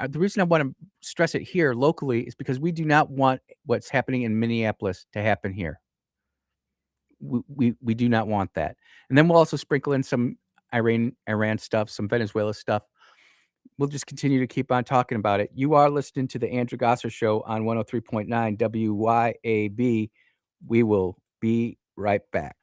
the reason I want to stress it here locally is because we do not want what's happening in Minneapolis to happen here. We do not want that. And then we'll also sprinkle in some Iran stuff, some Venezuela stuff. We'll just continue to keep on talking about it. You are listening to the Andrew Gosser Show on 103.9 WYAB. We will be right back.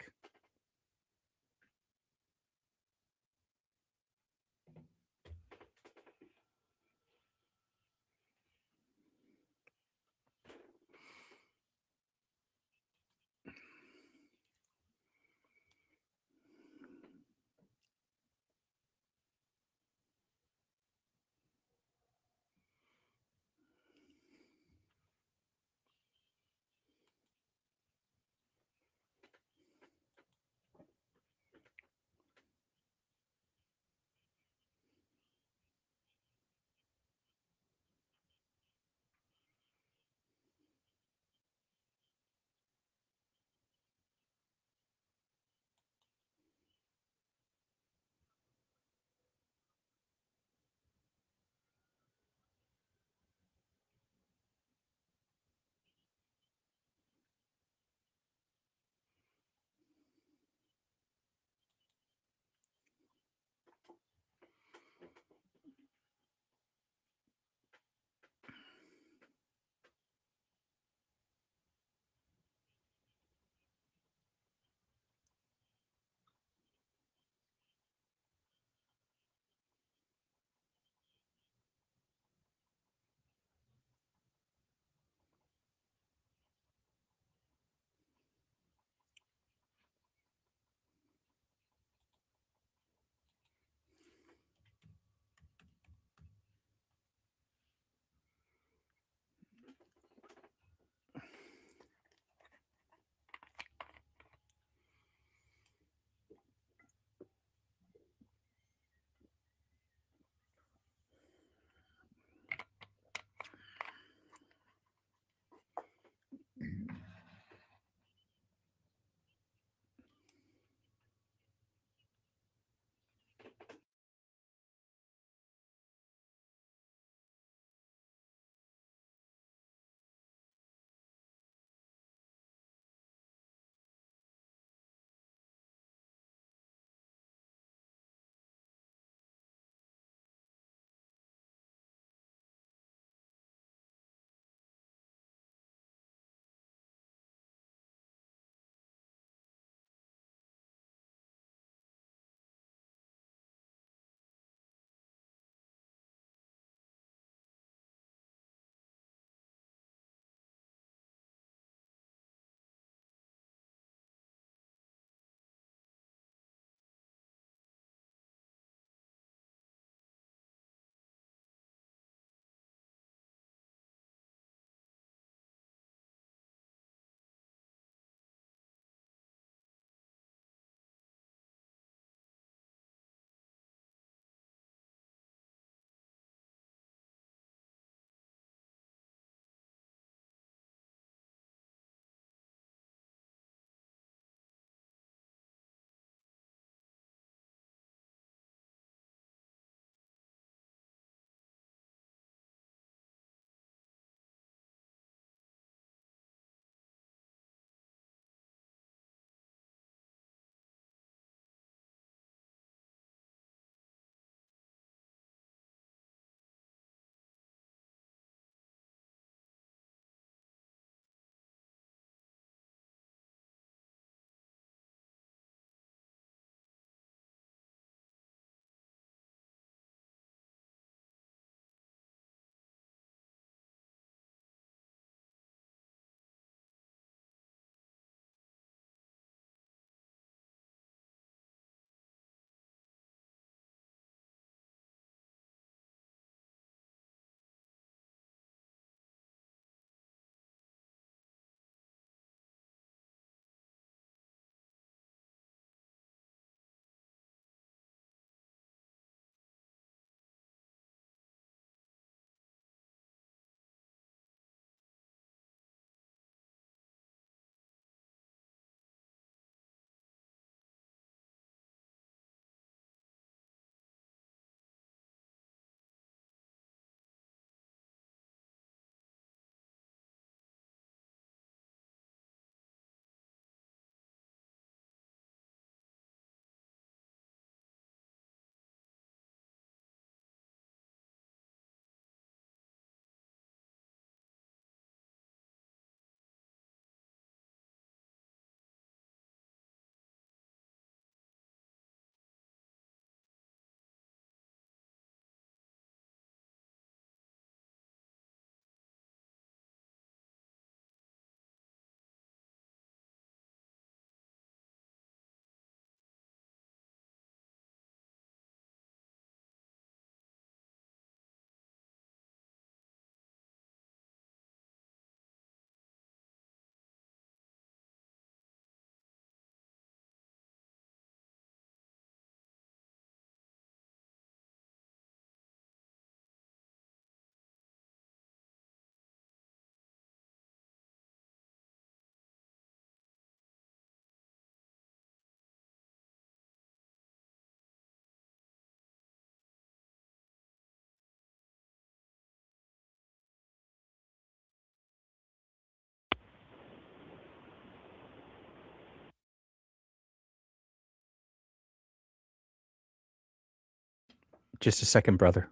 Just a second, brother.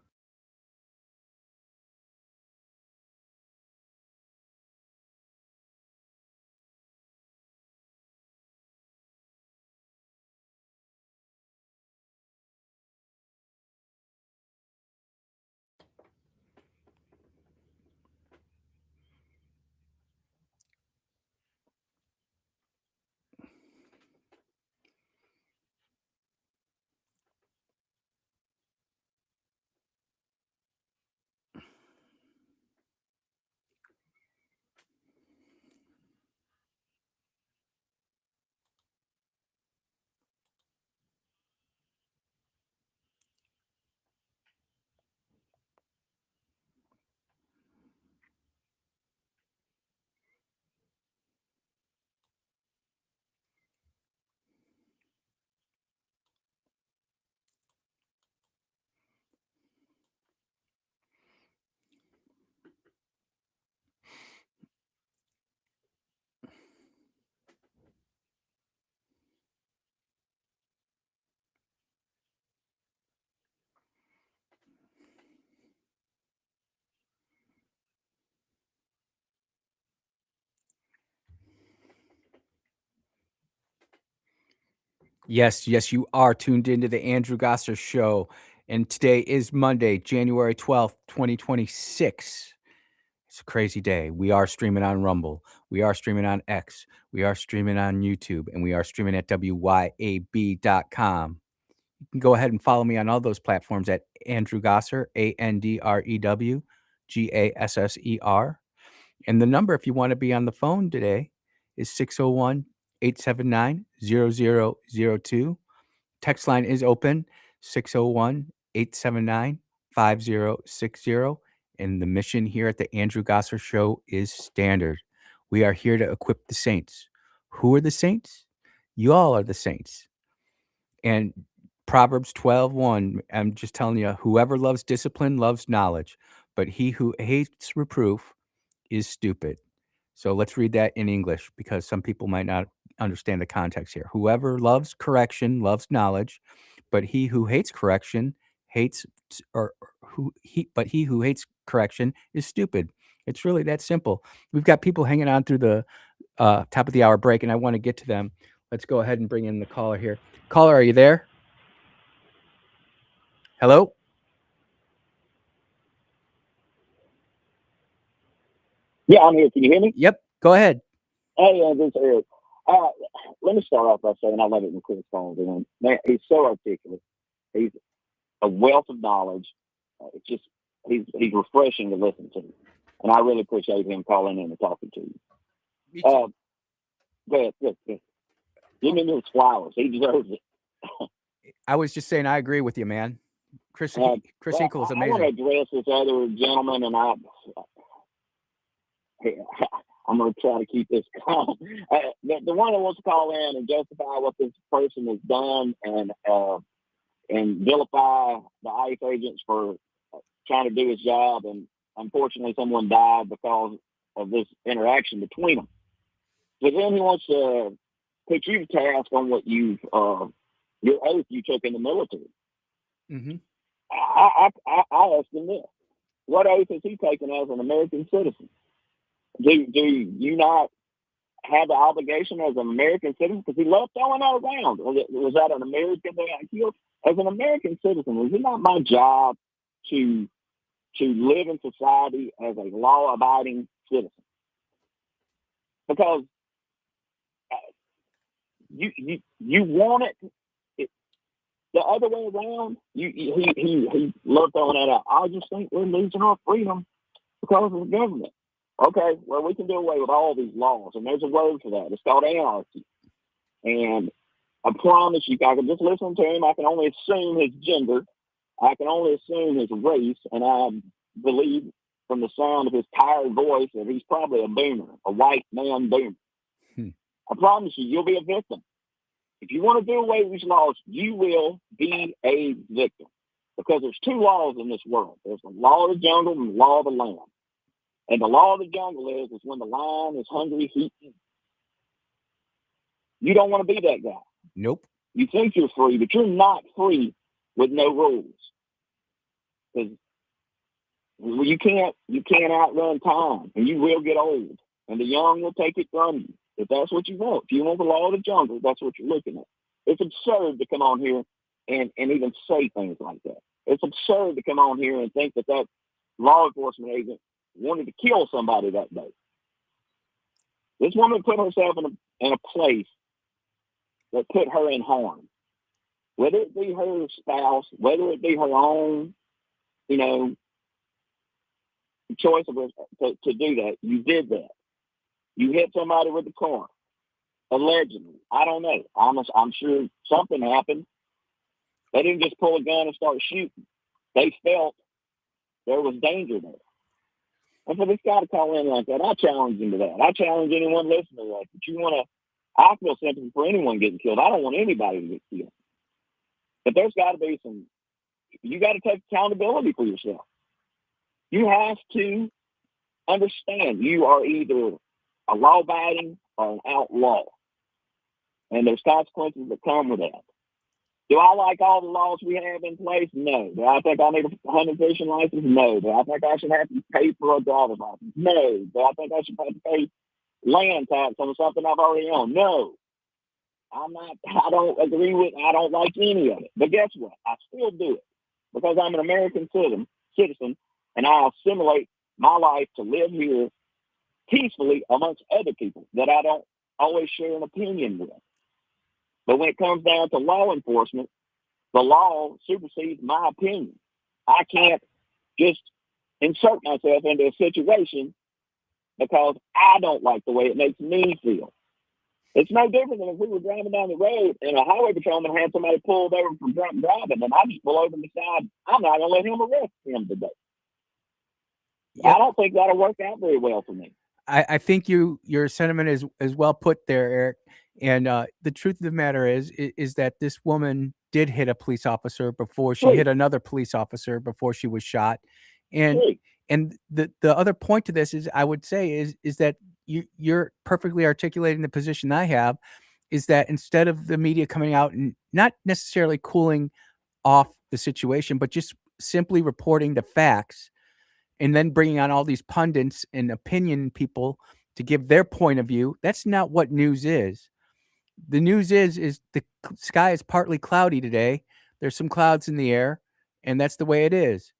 Yes, you are tuned into the Andrew Gosser Show, and today is Monday, January 12th, 2026. It's a crazy day. We are streaming on Rumble. We are streaming on X. We are streaming on YouTube, and we are streaming at WYAB.com. You can go ahead and follow me on all those platforms at Andrew Gosser, AndrewGasser. And the number, if you want to be on the phone today, is 601-879-0002. Text line is open, 601-879-5060. And the mission here at the Andrew Gosser Show is standard. We are here to equip the saints. Who are the saints? You all are the saints. And Proverbs 12:1, I'm just telling you, whoever loves discipline loves knowledge, but he who hates reproof is stupid. So let's read that in English because some people might not understand the context here. Whoever loves correction loves knowledge, but he who hates correction hates but he who hates correction is stupid. It's really that simple. We've got people hanging on through the top of the hour break, and I want to get to them. Let's go ahead and bring in the caller here. Caller, are you there? Hello? Yeah, I'm here. Can you hear me? Yep. Go ahead. Hey, this is Eric. Let me start off by saying I love it when Chris phones in. Man, he's so articulate. He's a wealth of knowledge. It's just he's refreshing to listen to, and I really appreciate him calling in and talking to you. Me too. Go ahead. Give him his flowers. He deserves it. I was just saying I agree with you, man. Chris Hinkle is I want amazing. to address this other gentleman, and I'm going to try to keep this calm. The one that wants to call in and justify what this person has done and vilify the ICE agents for trying to do his job, and unfortunately someone died because of this interaction between them. But then he wants to put you to task on what your oath you took in the military. Mm-hmm. I asked him this: what oath has he taken as an American citizen? Do you not have the obligation as an American citizen? Because he loved throwing that around. Was that an American that got killed? As an American citizen, is it not my job to live in society as a law-abiding citizen? Because you want it the other way around. He loved throwing that out. I just think we're losing our freedom because of the government. Okay, well, we can do away with all these laws, and there's a word for that. It's called anarchy. And I promise you, I can just listen to him. I can only assume his gender. I can only assume his race, and I believe from the sound of his tired voice that he's probably a boomer, a white man boomer. I promise you, you'll be a victim. If you want to do away with these laws, you will be a victim. Because there's two laws in this world. There's the law of the jungle and the law of the land. And the law of the jungle is when the lion is hungry, he eats. You don't want to be that guy. Nope. You think you're free, but you're not free with no rules. because you can't outrun time, and you will get old, and the young will take it from you if that's what you want. If you want the law of the jungle, that's what you're looking at. It's absurd to come on here and even say things like that. It's absurd to come on here and think that law enforcement agent wanted to kill somebody that day. This woman put herself in a place that put her in harm, whether it be her spouse, whether it be her own, choice of to do that. You did that. You hit somebody with the car, allegedly. I don't know. I'm sure something happened. They didn't just pull a gun and start shooting. They felt there was danger there. And for this guy to call in like that, I challenge him to that. I challenge anyone listening to that. But I feel sympathy for anyone getting killed. I don't want anybody to get killed. But there's got to be you got to take accountability for yourself. You have to understand you are either a law-abiding or an outlaw. And there's consequences that come with that. Do I like all the laws we have in place? No. Do I think I need a hunting fishing license? No. Do I think I should have to pay for a driver's license? No. Do I think I should have to pay land tax on something I've already owned? No. I don't agree with, I don't like any of it. But guess what? I still do it because I'm an American citizen, and I assimilate my life to live here peacefully amongst other people that I don't always share an opinion with. But when it comes down to law enforcement, the law supersedes my opinion. I can't just insert myself into a situation because I don't like the way it makes me feel. It's no different than if we were driving down the road and a highway patrolman had somebody pulled over from drunk driving, and I just pull over and decide I'm not going to let him arrest him today. Yep. I don't think that'll work out very well for me. I think your sentiment is well put there, Eric. And the truth of the matter is that this woman did hit a police officer before she hit another police officer before she was shot. And the other point to this is, I would say, is that you're perfectly articulating the position I have, is that instead of the media coming out and not necessarily cooling off the situation, but just simply reporting the facts, and then bringing on all these pundits and opinion people to give their point of view, that's not what news is. The news is the sky is partly cloudy today. There's some clouds in the air, and that's the way it is.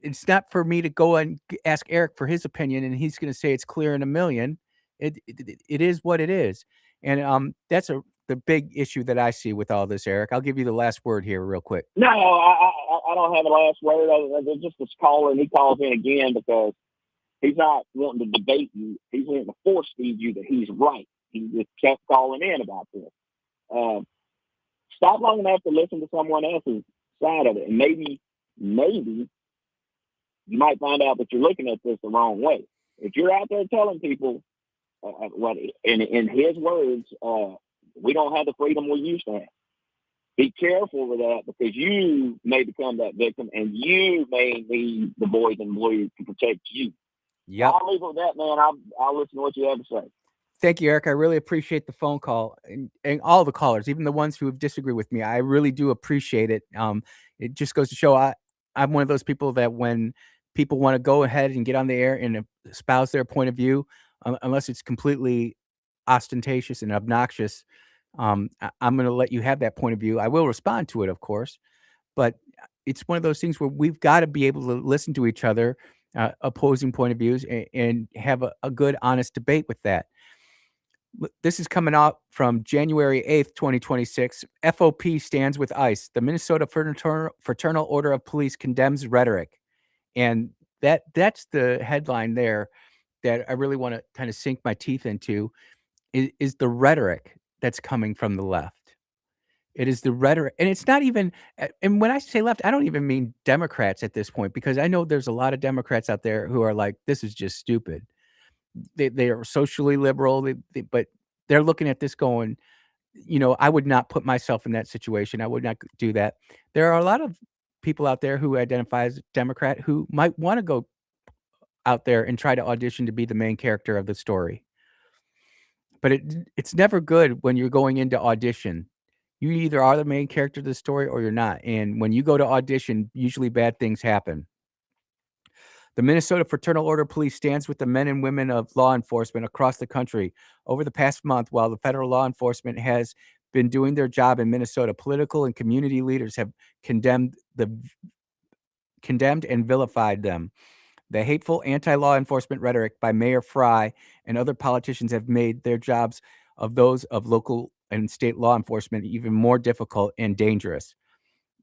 It's not for me to go and ask Eric for his opinion, and he's going to say it's clear in a million. It is what it is. And that's the big issue that I see with all this, Eric. I'll give you the last word here real quick. No, I don't have a last word. There's just this caller, and he calls in again because he's not wanting to debate you. He's wanting to force feed you that he's right. He just kept calling in about this. Stop long enough to listen to someone else's side of it, and maybe you might find out that you're looking at this the wrong way. If you're out there telling people what, in his words, we don't have the freedom we used to have. Be careful with that, because you may become that victim, and you may need the boys in blue to protect you. Yeah, I'll leave it with that, man. I'll listen to what you have to say. Thank you, Eric. I really appreciate the phone call, and all the callers, even the ones who have disagreed with me. I really do appreciate it. It just goes to show I'm one of those people that when people want to go ahead and get on the air and espouse their point of view, unless it's completely ostentatious and obnoxious, I'm going to let you have that point of view. I will respond to it, of course, but it's one of those things where we've got to be able to listen to each other, opposing point of views, and have a good, honest debate with that. This is coming out from January 8th, 2026. FOP stands with ICE. The Minnesota Fraternal Order of Police condemns rhetoric. And that's the headline there that I really want to kind of sink my teeth into, is the rhetoric that's coming from the left. It is the rhetoric. And it's not even, and when I say left, I don't even mean Democrats at this point, because I know there's a lot of Democrats out there who are like, this is just stupid. They are socially liberal, but they're looking at this going, I would not put myself in that situation. I would not do that. There are a lot of people out there who identify as Democrat who might want to go out there and try to audition to be the main character of the story. But it's never good when you're going into audition You either are the main character of the story or you're not. And when you go to audition, usually bad things happen. The Minnesota Fraternal Order Police stands with the men and women of law enforcement across the country. Over the past month, while the federal law enforcement has been doing their job in Minnesota, political and community leaders have condemned and vilified them. The hateful anti-law enforcement rhetoric by Mayor Fry and other politicians have made their jobs of those of local and state law enforcement even more difficult and dangerous.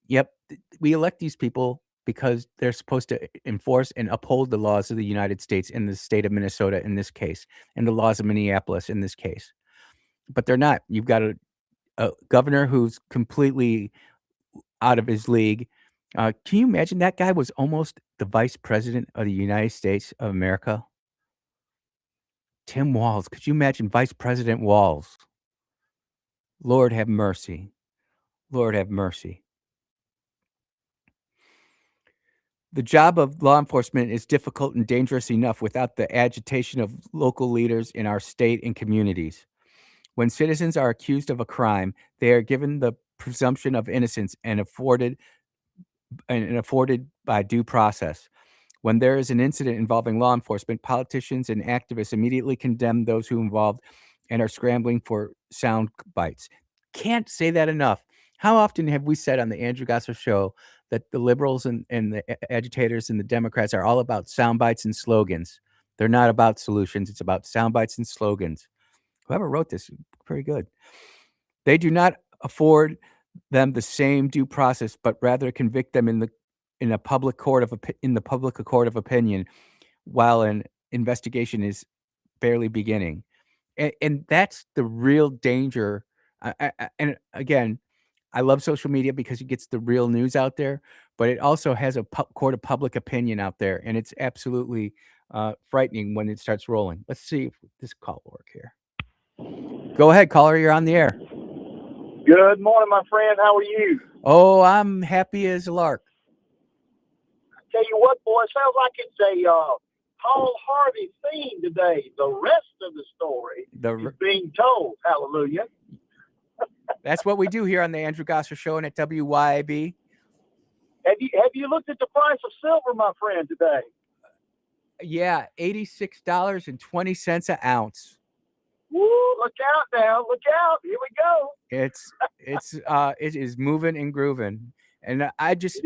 Yep, we elect these people because they're supposed to enforce and uphold the laws of the United States and the state of Minnesota in this case, and the laws of Minneapolis in this case. But they're not. You've got a governor who's completely out of his league. Can you imagine that guy was almost the vice president of the United States of America? Tim Walz. Could you imagine Vice President Walz? Lord have mercy. Lord have mercy. The job of law enforcement is difficult and dangerous enough without the agitation of local leaders in our state and communities. When citizens are accused of a crime, they are given the presumption of innocence and afforded by due process. When there is an incident involving law enforcement, politicians and activists immediately condemn those who involved and are scrambling for sound bites. Can't say that enough. How often have we said on the Andrew Gosser Show that the liberals and the agitators and the Democrats are all about sound bites and slogans? They're not about solutions. It's about sound bites and slogans. Whoever wrote this, pretty good. They do not afford them the same due process, but rather convict them in the public court of opinion, while an investigation is barely beginning, and that's the real danger. And again, I love social media because it gets the real news out there, but it also has a court of public opinion out there, and it's absolutely frightening when it starts rolling. Let's see if this call will work here. Go ahead, caller. You're on the air. Good morning, my friend. How are you? Oh, I'm happy as a lark. Tell you what, boy, it sounds like it's a Paul Harvey theme today. The rest of the story is being told. Hallelujah. That's what we do here on the Andrew Gosser Show and at WYAB. Have you looked at the price of silver, my friend, today? Yeah, $86.20 an ounce. Woo, look out now. Look out. Here we go. It is moving and grooving. And I just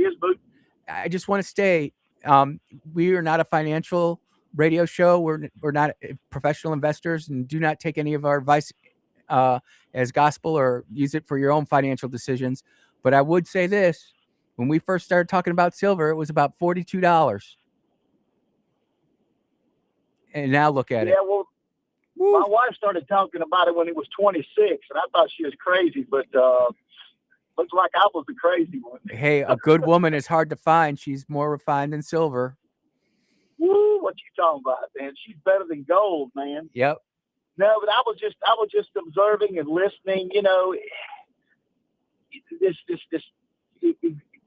want to stay. We are not a financial radio show. We're not professional investors and do not take any of our advice as gospel or use it for your own financial decisions. But I would say this. When we first started talking about silver, it was about $42. And now look at it. Yeah, well, my wife started talking about it when it was 26, and I thought she was crazy, but looks like I was the crazy one. Hey, a good woman is hard to find. She's more refined than silver. Woo, what you talking about, man? She's better than gold, man. Yep. No, but I was just observing and listening. You know, this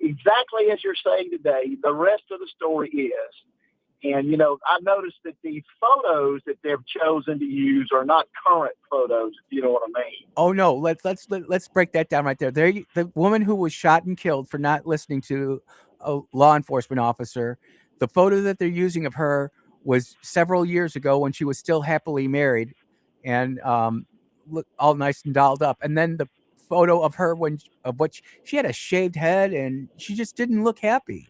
exactly as you're saying today. The rest of the story is. And, you know, I've noticed that the photos that they've chosen to use are not current photos, if you know what I mean. Oh, no. Let's break that down right there. The woman who was shot and killed for not listening to a law enforcement officer, the photo that they're using of her was several years ago when she was still happily married and looked all nice and dolled up. And then the photo of her she had a shaved head and she just didn't look happy.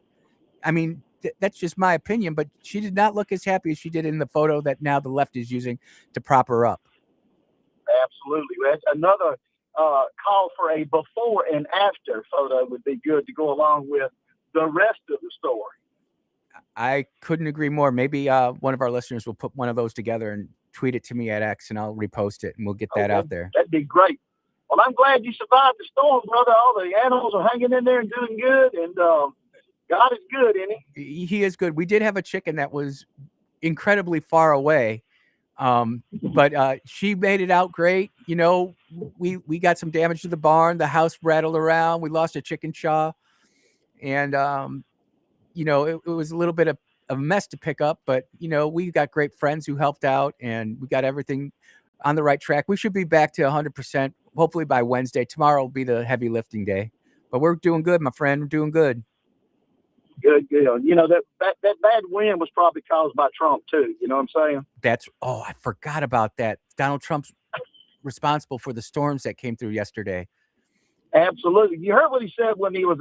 I mean, that's just my opinion, but she did not look as happy as she did in the photo that now the left is using to prop her up. Absolutely. That's another call for a before and after photo would be good to go along with the rest of the story. I couldn't agree more. Maybe one of our listeners will put one of those together and tweet it to me at X, and I'll repost it, and we'll get that out there. That'd be great. Well, I'm glad you survived the storm, brother. All the animals are hanging in there and doing good, and God is good, isn't he? He is good. We did have a chicken that was incredibly far away, but she made it out great. You know, we got some damage to the barn. The house rattled around. We lost a chicken shaw, and you know, it was a little bit of a mess to pick up. But you know, we got great friends who helped out, and we got everything on the right track. We should be back to 100% hopefully by Wednesday. Tomorrow will be the heavy lifting day. But we're doing good, my friend. We're doing good. Good. You know, that bad win was probably caused by Trump too. You know what I'm saying? I forgot about that. Donald Trump's responsible for the storms that came through yesterday. Absolutely. You heard what he said when he was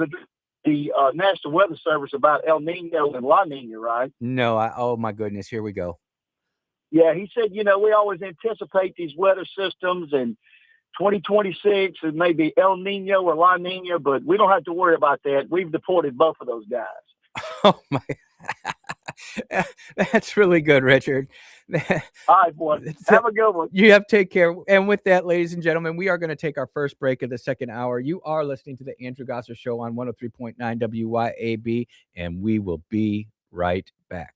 the National Weather Service about El Nino and La Nina, right? No, oh my goodness, here we go. Yeah, he said, you know, we always anticipate these weather systems and 2026 and maybe El Nino or La Nina, but we don't have to worry about that. We've deported both of those guys. Oh my, that's really good, Richard. All right, boy. Have a good one. You have take care. And with that, ladies and gentlemen, we are going to take our first break of the second hour. You are listening to the Andrew Gosser Show on 103.9 WYAB, and we will be right back.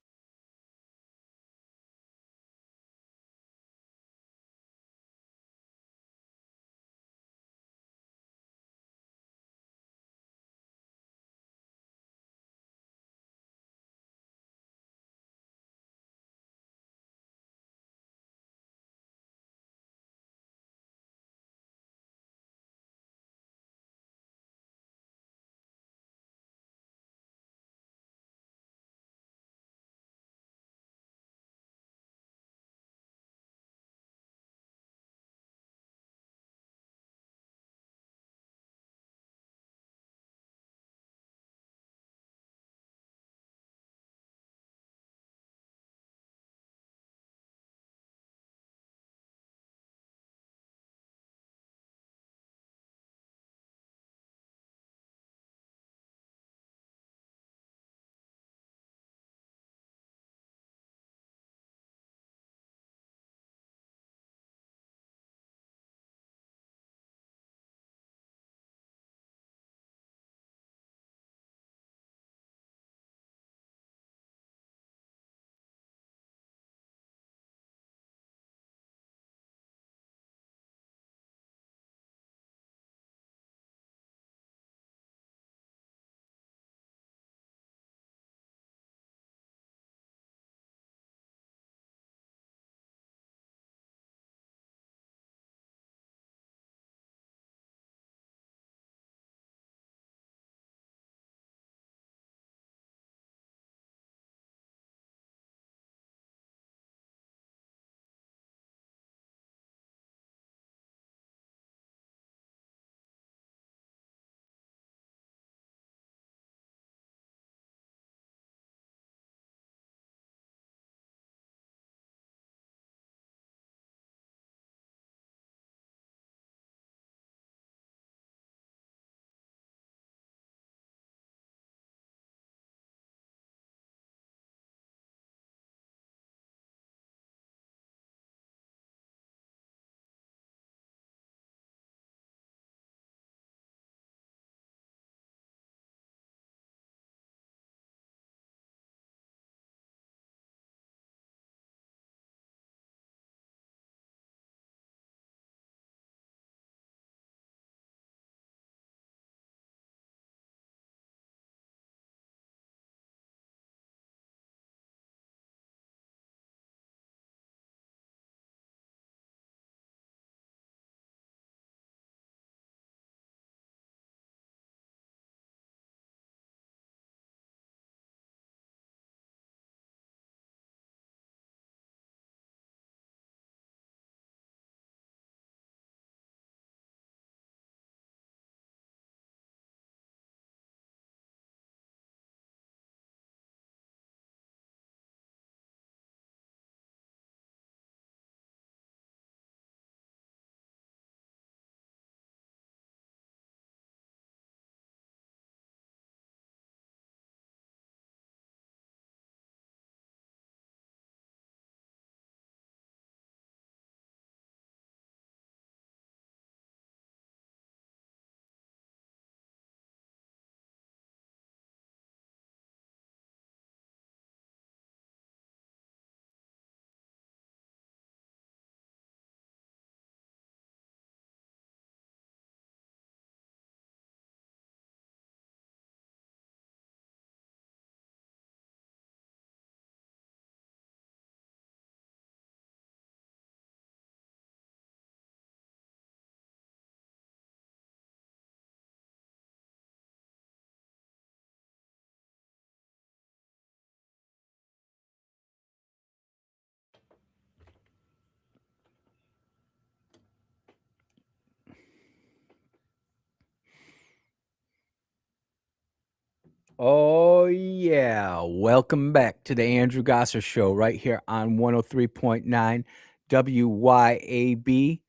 Oh, yeah. Welcome back to the Andrew Gosser Show right here on 103.9 WYAB.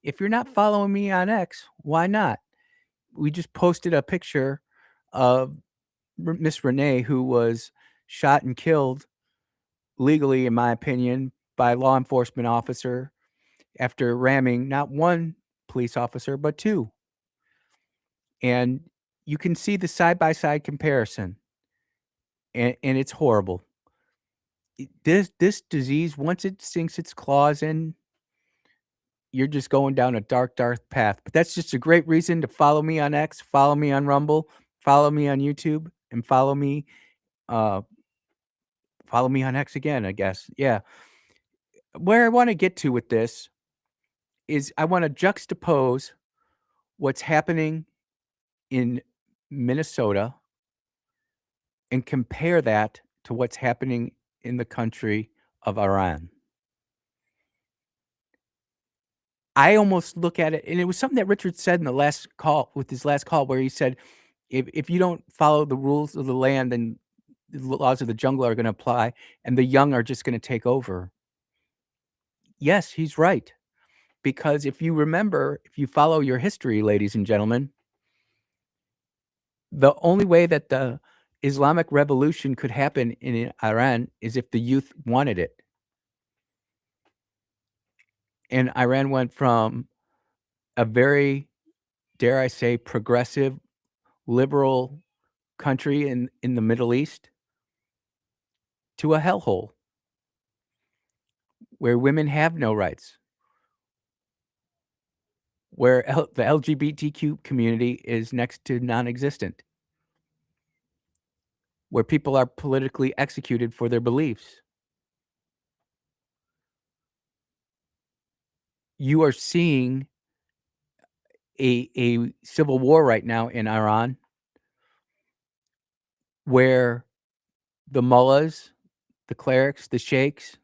If you're not following me on X, why not? We just posted a picture of Miss Renee, who was shot and killed legally, in my opinion, by a law enforcement officer after ramming not one police officer, but two. And you can see the side-by-side comparison. And it's horrible. This disease, once it sinks its claws in, you're just going down a dark, dark path. But that's just a great reason to follow me on X, follow me on Rumble, follow me on YouTube, and follow me on X again, I guess. Yeah. Where I want to get to with this is I want to juxtapose what's happening in Minnesota and compare that to what's happening in the country of Iran. I almost look at it, and it was something that Richard said in the last call, where he said, if you don't follow the rules of the land, then the laws of the jungle are going to apply, and the young are just going to take over. Yes, he's right. Because if you remember, if you follow your history, ladies and gentlemen, the only way that the Islamic Revolution could happen in Iran is if the youth wanted it. And Iran went from a very, dare I say, progressive, liberal country in the Middle East to a hellhole where women have no rights, where the LGBTQ community is next to non-existent, where people are politically executed for their beliefs. You are seeing a civil war right now in Iran where the mullahs, the clerics, the sheikhs,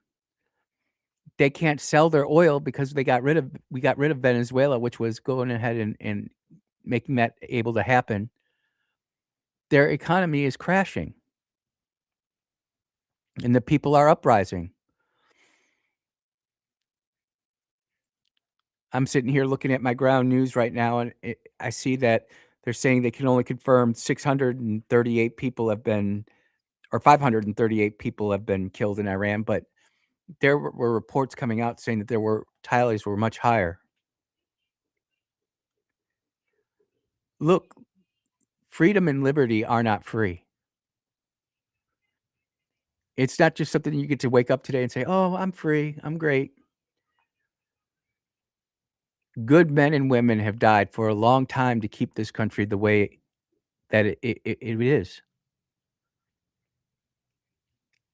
they can't sell their oil because we got rid of Venezuela, which was going ahead and making that able to happen. Their economy is crashing. And the people are uprising. I'm sitting here looking at my ground news right now, and I see that they're saying they can only confirm 638 people have been, or 538 people have been killed in Iran, but there were reports coming out saying that tallies were much higher. Look, freedom and liberty are not free. It's not just something you get to wake up today and say, oh, I'm free, I'm great. Good men and women have died for a long time to keep this country the way that it is.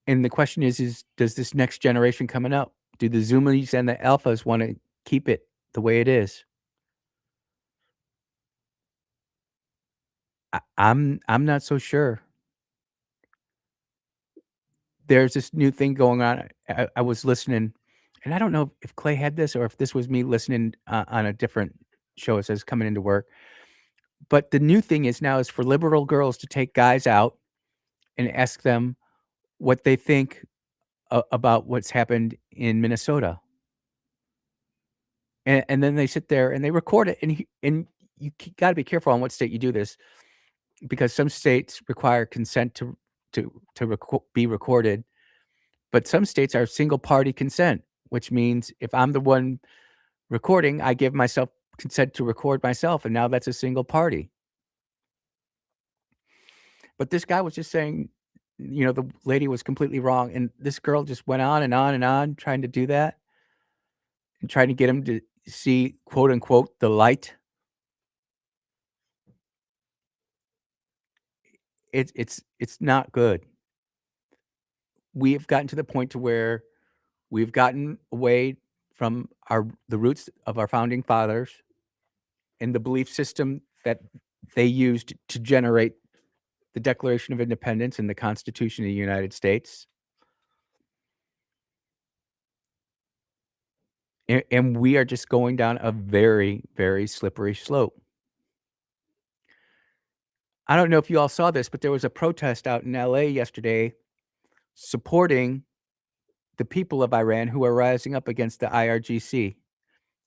And the question is does this next generation coming up, do the Zoomies and the Alphas want to keep it the way it is? I'm not so sure. There's this new thing going on. I was listening, and I don't know if Clay had this or if this was me listening on a different show. It says coming into work. But the new thing is now is for liberal girls to take guys out and ask them what they think about what's happened in Minnesota. And then they sit there and they record it, and you got to be careful on what state you do this, because some states require consent to be recorded, but some states are single party consent, which means if I'm the one recording, I give myself consent to record myself, and now that's a single party. But this guy was just saying, the lady was completely wrong, and this girl just went on and on and on trying to do that and trying to get him to see, quote unquote, the light. It's not good. We have gotten to the point to where we've gotten away from the roots of our founding fathers and the belief system that they used to generate the Declaration of Independence and the Constitution of the United States. And we are just going down a very, very slippery slope. I don't know if you all saw this, but there was a protest out in LA yesterday supporting the people of Iran who are rising up against the IRGC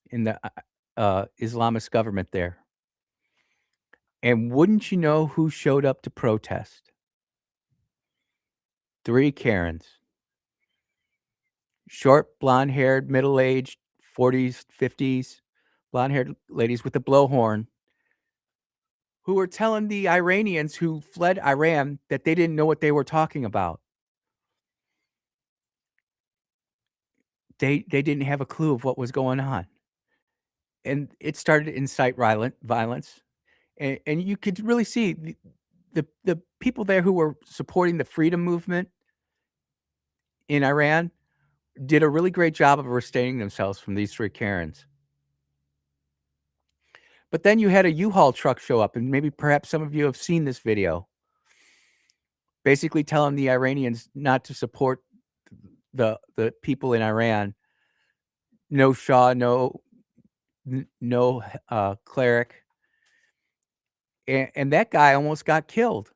in the Islamist government there. And wouldn't you know who showed up to protest? 3 Karens. Short, blonde-haired, middle-aged, 40s, 50s, blonde-haired ladies with a blowhorn who were telling the Iranians who fled Iran that they didn't know what they were talking about. They didn't have a clue of what was going on. And it started to incite violence. And you could really see the people there who were supporting the freedom movement in Iran did a really great job of restraining themselves from these 3 Karens. But then you had a U-Haul truck show up, and maybe perhaps some of you have seen this video, basically telling the Iranians not to support the people in Iran. No Shah, no cleric. And that guy almost got killed.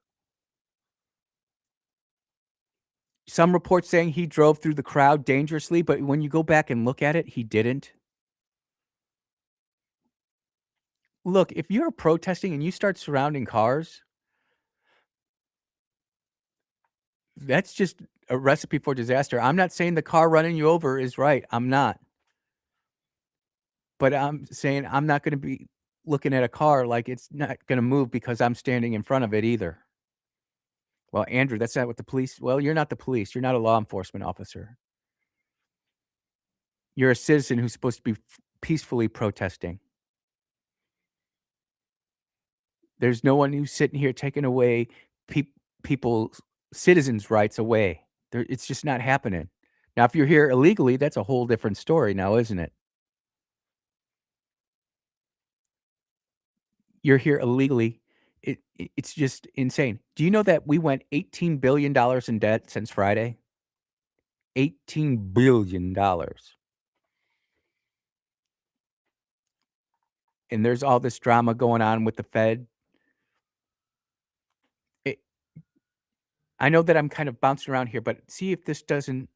Some reports saying he drove through the crowd dangerously, but when you go back and look at it, he didn't. Look, if you're protesting and you start surrounding cars, that's just a recipe for disaster. I'm not saying the car running you over is right. I'm not. But I'm saying I'm not going to be looking at a car like it's not going to move because I'm standing in front of it either. Well, Andrew, that's not what the police. Well, you're not the police. You're not a law enforcement officer. You're a citizen who's supposed to be peacefully protesting. There's no one who's sitting here taking away people's citizens' rights away. It's just not happening. Now, if you're here illegally, that's a whole different story now, isn't it? You're here illegally. It's just insane. Do you know that we went $18 billion in debt since Friday? $18 billion. And there's all this drama going on with the Fed. I know that I'm kind of bouncing around here, but see if this doesn't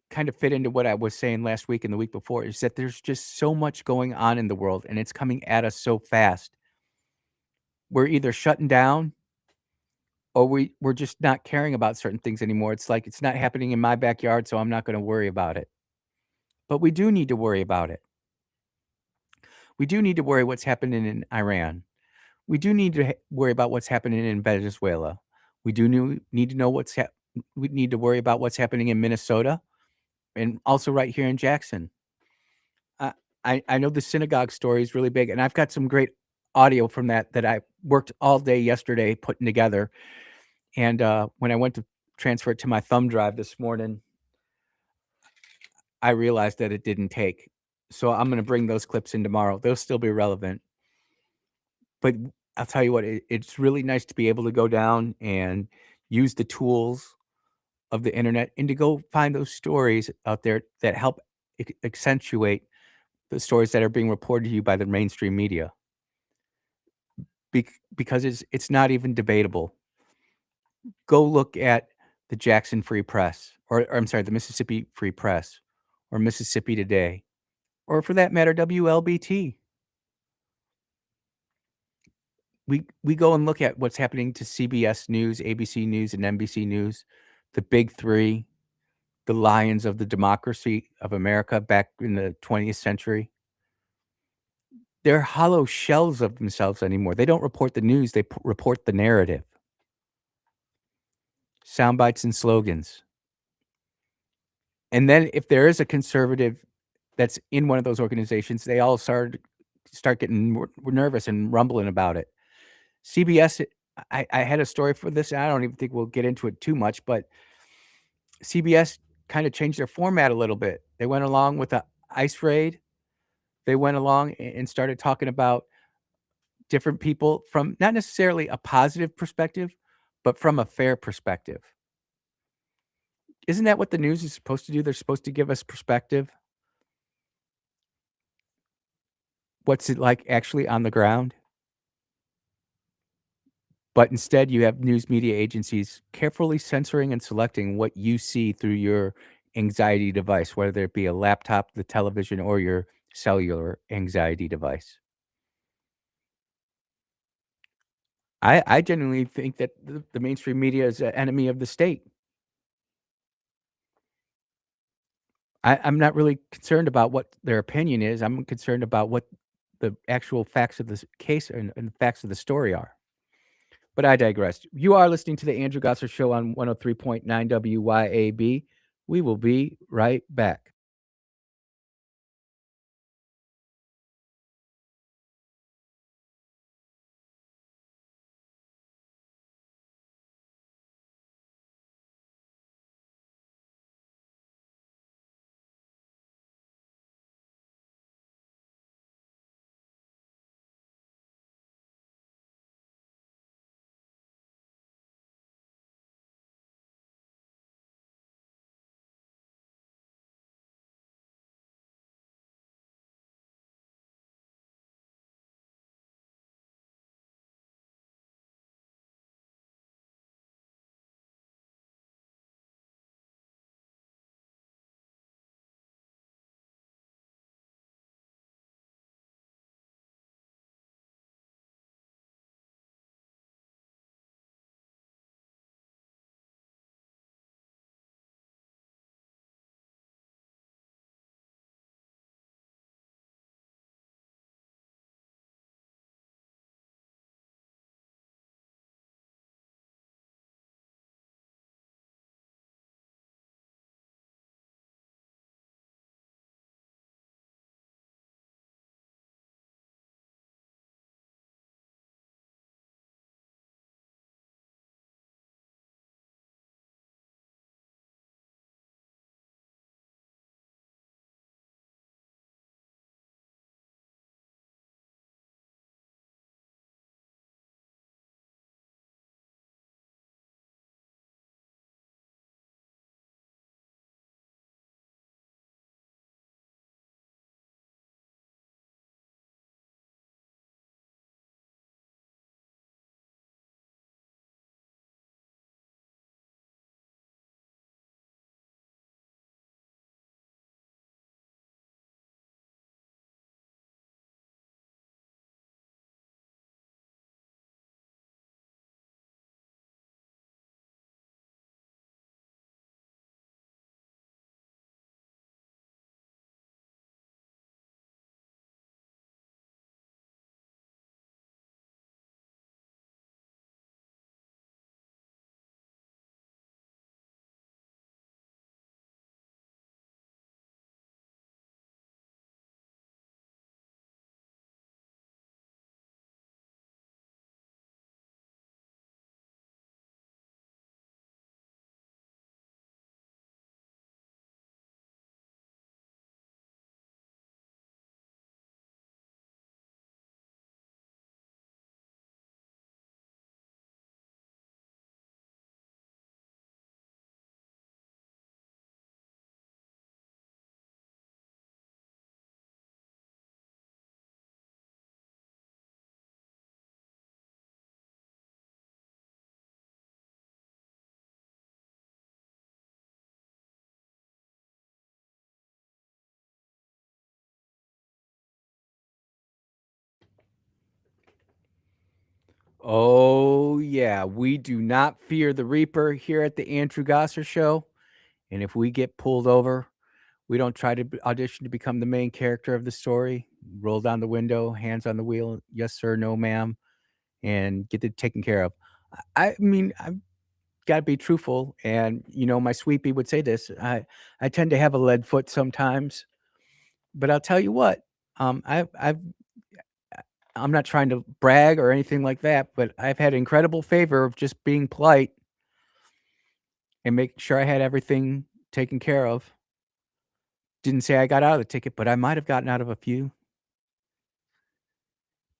kind of fit into what I was saying last week and the week before, is that there's just so much going on in the world, and it's coming at us so fast. We're either shutting down or we're just not caring about certain things anymore. It's like, it's not happening in my backyard, so I'm not going to worry about it. But we do need to worry about it. We do need to worry what's happening in Iran. We do need to worry about what's happening in Venezuela. We do need to know we need to worry about what's happening in Minnesota and also right here in Jackson. I know the synagogue story is really big, and I've got some great audio from that I worked all day yesterday putting together. And when I went to transfer it to my thumb drive this morning, I realized that it didn't take. So I'm going to bring those clips in tomorrow. They'll still be relevant. But I'll tell you what, it's really nice to be able to go down and use the tools of the internet and to go find those stories out there that help accentuate the stories that are being reported to you by the mainstream media. Because it's not even debatable. Go look at the Jackson Free Press, or I'm sorry, the Mississippi Free Press, or Mississippi Today, or for that matter, WLBT. We go and look at what's happening to CBS News, ABC News, and NBC News, the big three, the lions of the democracy of America back in the 20th century. They're hollow shells of themselves anymore. They don't report the news. They report the narrative. Sound bites and slogans. And then if there is a conservative that's in one of those organizations, they all start getting nervous and rumbling about it. CBS, I had a story for this, and I don't even think we'll get into it too much, but CBS kind of changed their format a little bit. They went along with the ICE raid. They went along and started talking about different people from not necessarily a positive perspective, but from a fair perspective. Isn't that what the news is supposed to do? They're supposed to give us perspective. What's it like actually on the ground? But instead, you have news media agencies carefully censoring and selecting what you see through your anxiety device, whether it be a laptop, the television, or your cellular anxiety device. I genuinely think that the mainstream media is an enemy of the state. I'm not really concerned about what their opinion is. I'm concerned about what the actual facts of this case and the facts of the story are. But I digress. You are listening to the Andrew Gosser Show on 103.9 WYAB. We will be right back. Oh, yeah. We do not fear the Reaper here at the Andrew Gosser Show. And if we get pulled over, we don't try to audition to become the main character of the story. Roll down the window, hands on the wheel. Yes, sir. No, ma'am. And get it taken care of. I mean, I've got to be truthful. And, my sweepy would say this. I tend to have a lead foot sometimes. But I'll tell you what, I'm not trying to brag or anything like that, but I've had incredible favor of just being polite and making sure I had everything taken care of. Didn't say I got out of the ticket, but I might have gotten out of a few.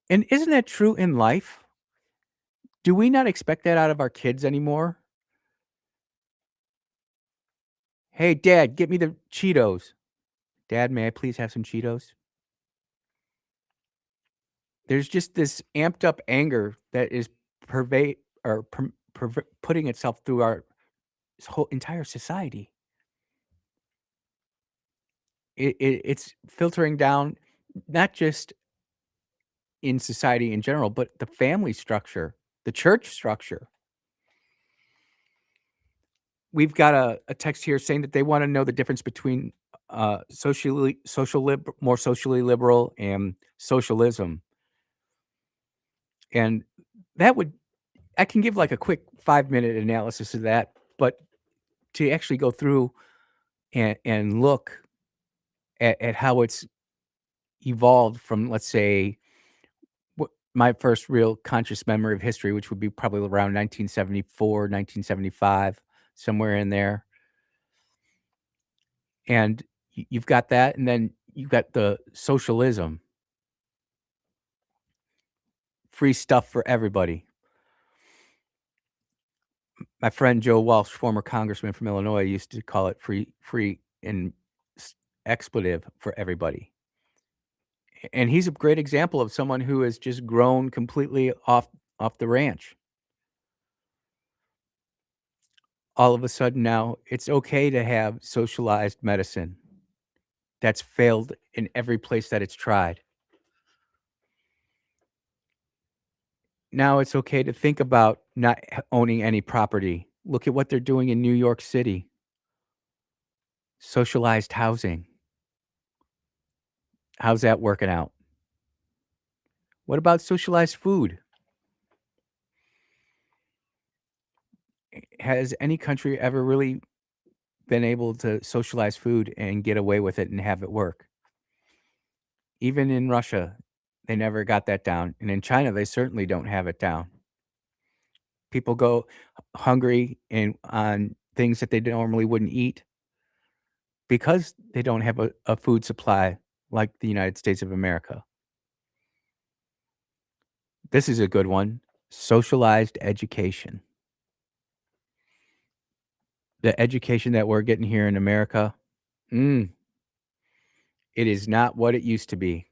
And isn't that true in life? Do we not expect that out of our kids anymore? Hey, Dad, get me the Cheetos. Dad, may I please have some Cheetos? There's just this amped up anger that is or putting itself through our whole entire society. It's filtering down not just in society in general, but the family structure, the church structure. We've got a text here saying that they want to know the difference between more socially liberal and socialism. And that would, I can give like a quick 5-minute analysis of that, but to actually go through and look at how it's evolved from, let's say, my first real conscious memory of history, which would be probably around 1974, 1975, somewhere in there. And you've got that, and then you've got the socialism. Free stuff for everybody. My friend Joe Walsh, former congressman from Illinois, used to call it free and expletive for everybody. And he's a great example of someone who has just grown completely off the ranch. All of a sudden now, it's okay to have socialized medicine. That's failed in every place that it's tried. Now it's okay to think about not owning any property. Look at what they're doing in New York City. Socialized housing. How's that working out? What about socialized food? Has any country ever really been able to socialize food and get away with it and have it work? Even in Russia, they never got that down. And in China, they certainly don't have it down. People go hungry and on things that they normally wouldn't eat because they don't have a food supply like the United States of America. This is a good one. Socialized education. The education that we're getting here in America, it is not what it used to be.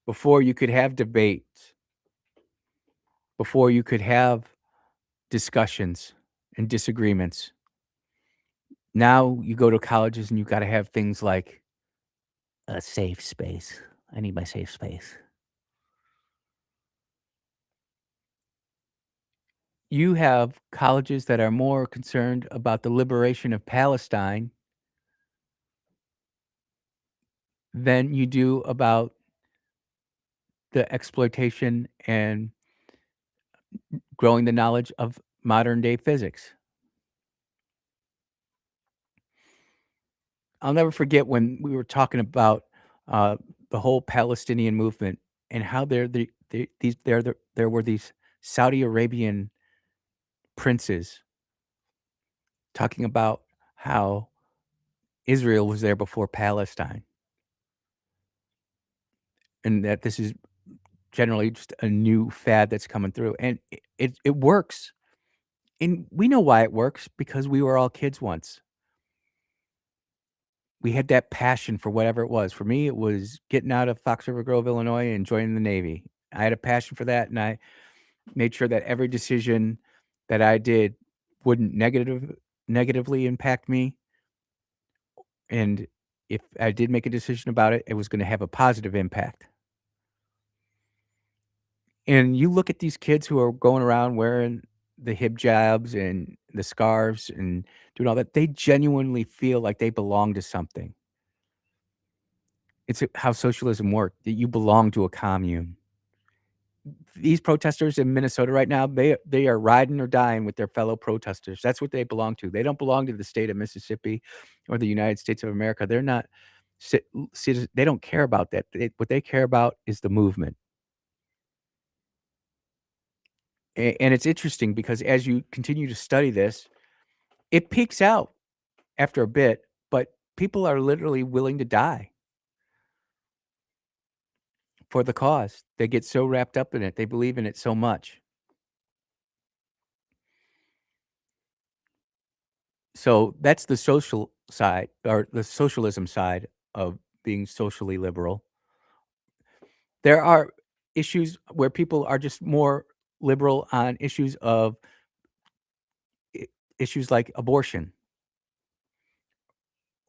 Before you could have debates, before you could have discussions and disagreements. Now you go to colleges and you've got to have things like a safe space. I need my safe space. You have colleges that are more concerned about the liberation of Palestine than you do about the exploitation and growing the knowledge of modern day physics. I'll never forget when we were talking about the whole Palestinian movement and how there were these Saudi Arabian princes talking about how Israel was there before Palestine, and that this is generally just a new fad that's coming through, and it works, and we know why it works because we were all kids once. We had that passion for whatever it was. For me, it was getting out of Fox River Grove, Illinois, and joining the Navy. I had a passion for that, and I made sure that every decision that I did wouldn't negatively impact me. And if I did make a decision about it, it was gonna have a positive impact. And you look at these kids who are going around wearing the hijabs and the scarves and doing all that, they genuinely feel like they belong to something. It's how socialism worked, that you belong to a commune. These protesters in Minnesota right now, they are riding or dying with their fellow protesters. That's what they belong to. They don't belong to the state of Mississippi or the United States of America. They're not they don't care about that. What they care about is the movement. And it's interesting because as you continue to study this, it peaks out after a bit, but people are literally willing to die for the cause. They get so wrapped up in it. They believe in it so much. So that's the social side or the socialism side of being socially liberal. There are issues where people are just more liberal on issues of issues like abortion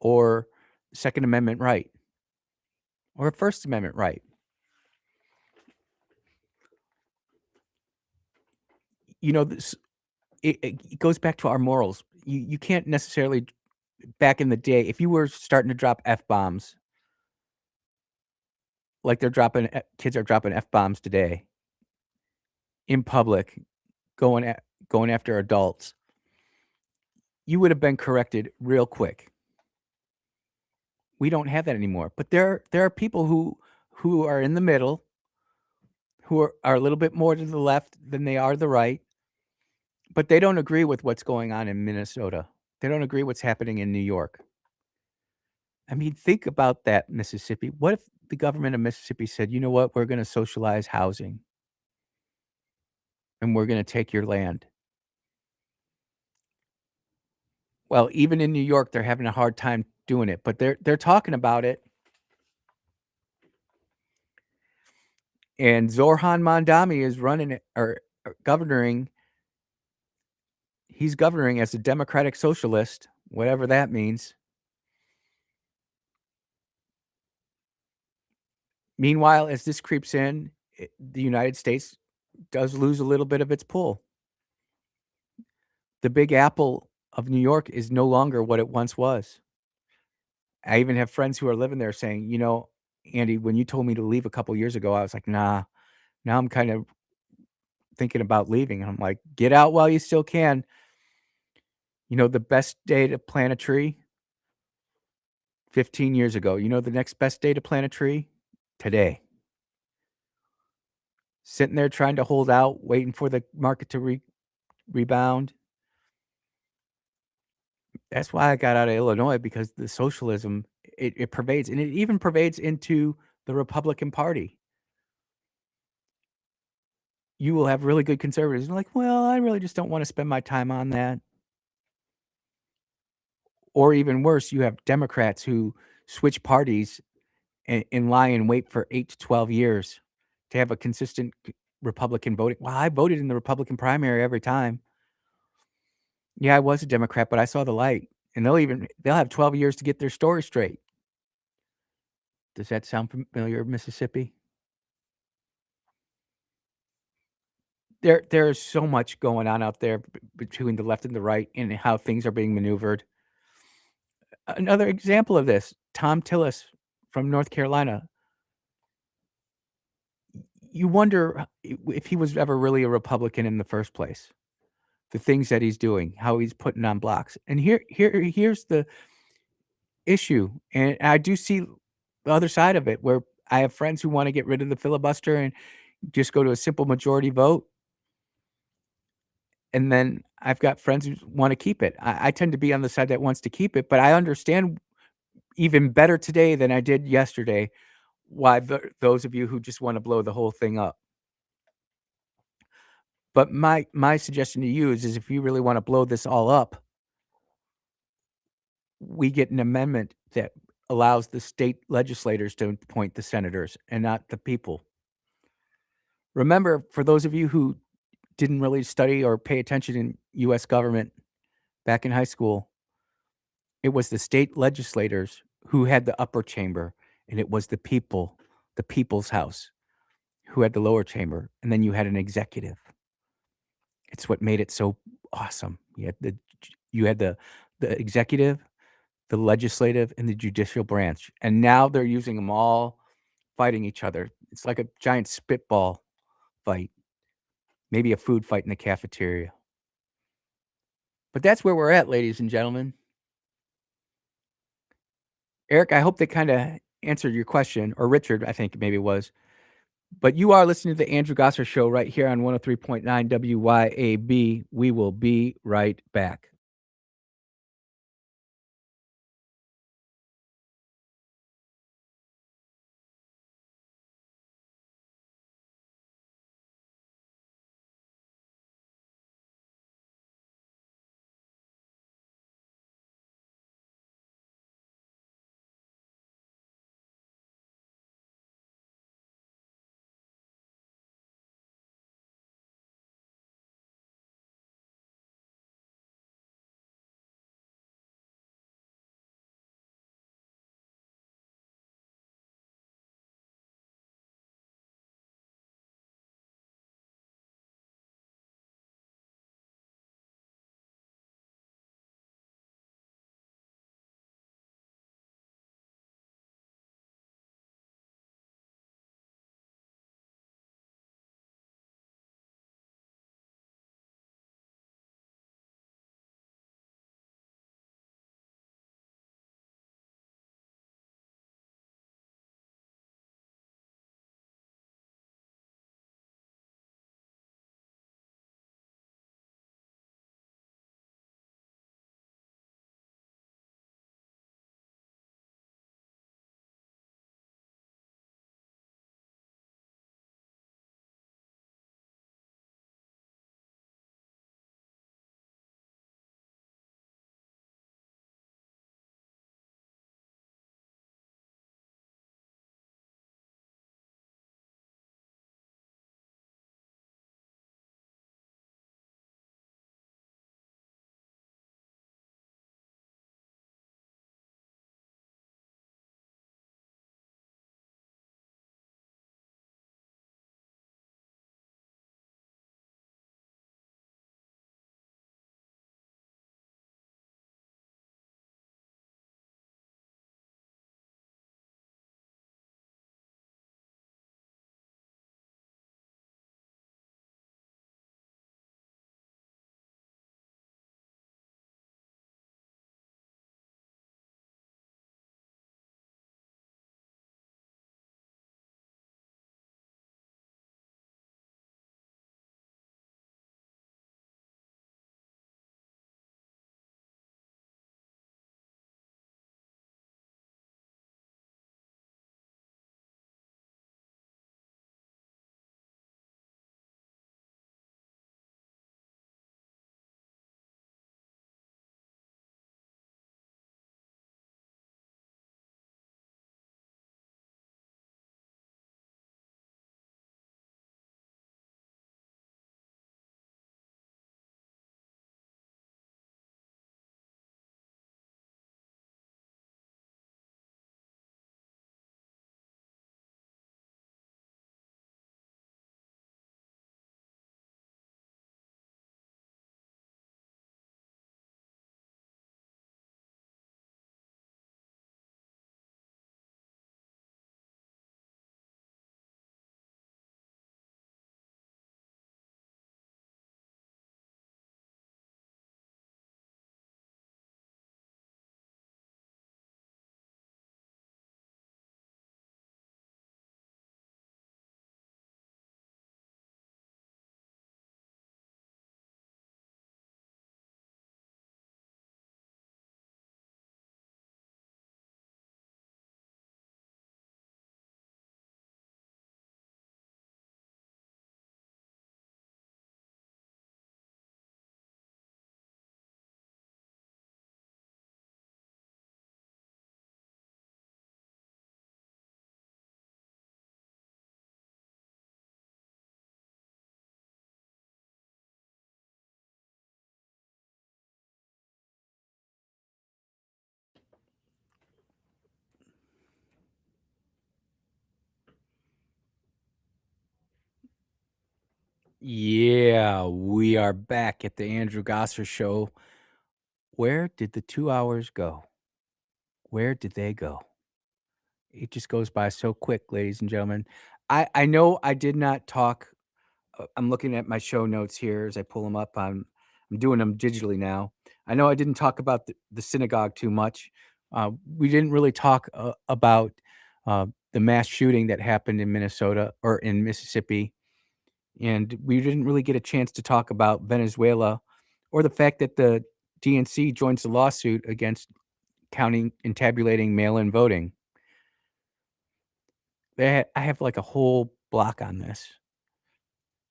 or Second Amendment right or a First Amendment right. You know, it goes back to our morals. You can't necessarily, back in the day, if you were starting to drop F-bombs, like kids are dropping F-bombs today in public, going after adults, you would have been corrected real quick. We don't have that anymore. But there are people who are in the middle, who are a little bit more to the left than they are the right, but they don't agree with what's going on in Minnesota. They don't agree what's happening in New York. I mean, think about that, Mississippi. What if the government of Mississippi said, you know what, we're going to socialize housing and we're going to take your land? Well, even in New York, they're having a hard time doing it, but they're talking about it. And Zoran Mondami is running it or governing. He's governing as a democratic socialist, whatever that means. Meanwhile, as this creeps in, the United States does lose a little bit of its pull. The Big Apple of New York is no longer what it once was. I even have friends who are living there saying, you know, Andy, when you told me to leave a couple years ago, I was like, nah. Now I'm kind of thinking about leaving. And I'm like, get out while you still can. You know, the best day to plant a tree, 15 years ago. You know, the next best day to plant a tree, today. Sitting there trying to hold out, waiting for the market to rebound. That's why I got out of Illinois, because the socialism, it pervades, and it even pervades into the Republican Party. You will have really good conservatives who are like, well, I really just don't want to spend my time on that. Or even worse, you have Democrats who switch parties and lie in wait for 8 to 12 years to have a consistent Republican voting. Well, I voted in the Republican primary every time. Yeah, I was a Democrat, but I saw the light. And they'll have 12 years to get their story straight. Does that sound familiar, Mississippi? There is so much going on out there between the left and the right and how things are being maneuvered. Another example of this, Tom Tillis from North Carolina. You wonder if he was ever really a Republican in the first place. The things that he's doing, how he's putting on blocks. And here's the issue, and I do see the other side of it, where I have friends who wanna get rid of the filibuster and just go to a simple majority vote. And then I've got friends who wanna keep it. I tend to be on the side that wants to keep it, but I understand even better today than I did yesterday why those of you who just wanna blow the whole thing up. But my suggestion to you is if you really wanna blow this all up, we get an amendment that allows the state legislators to appoint the senators and not the people. Remember, for those of you who didn't really study or pay attention in US government back in high school, it was the state legislators who had the upper chamber, and it was the people, the people's house, who had the lower chamber, and then you had an executive. It's what made it so awesome. You had the executive, the legislative, and the judicial branch, and now they're using them all fighting each other. It's like a giant spitball fight, maybe a food fight in the cafeteria. But that's where we're at, ladies and gentlemen. Eric, I hope that kinda answered your question, or Richard, I think maybe it was. But you are listening to the Andrew Gosser Show right here on 103.9 WYAB. We will be right back. Yeah, we are back at the Andrew Gosser Show. Where did the 2 hours go? Where did they go? It just goes by so quick, ladies and gentlemen. I know I did not talk. I'm looking at my show notes here as I pull them up. I'm doing them digitally now. I know I didn't talk about the synagogue too much. We didn't really talk about the mass shooting that happened in Minnesota or in Mississippi. And we didn't really get a chance to talk about Venezuela or the fact that the DNC joins the lawsuit against counting and tabulating mail-in voting. I have like a whole block on this,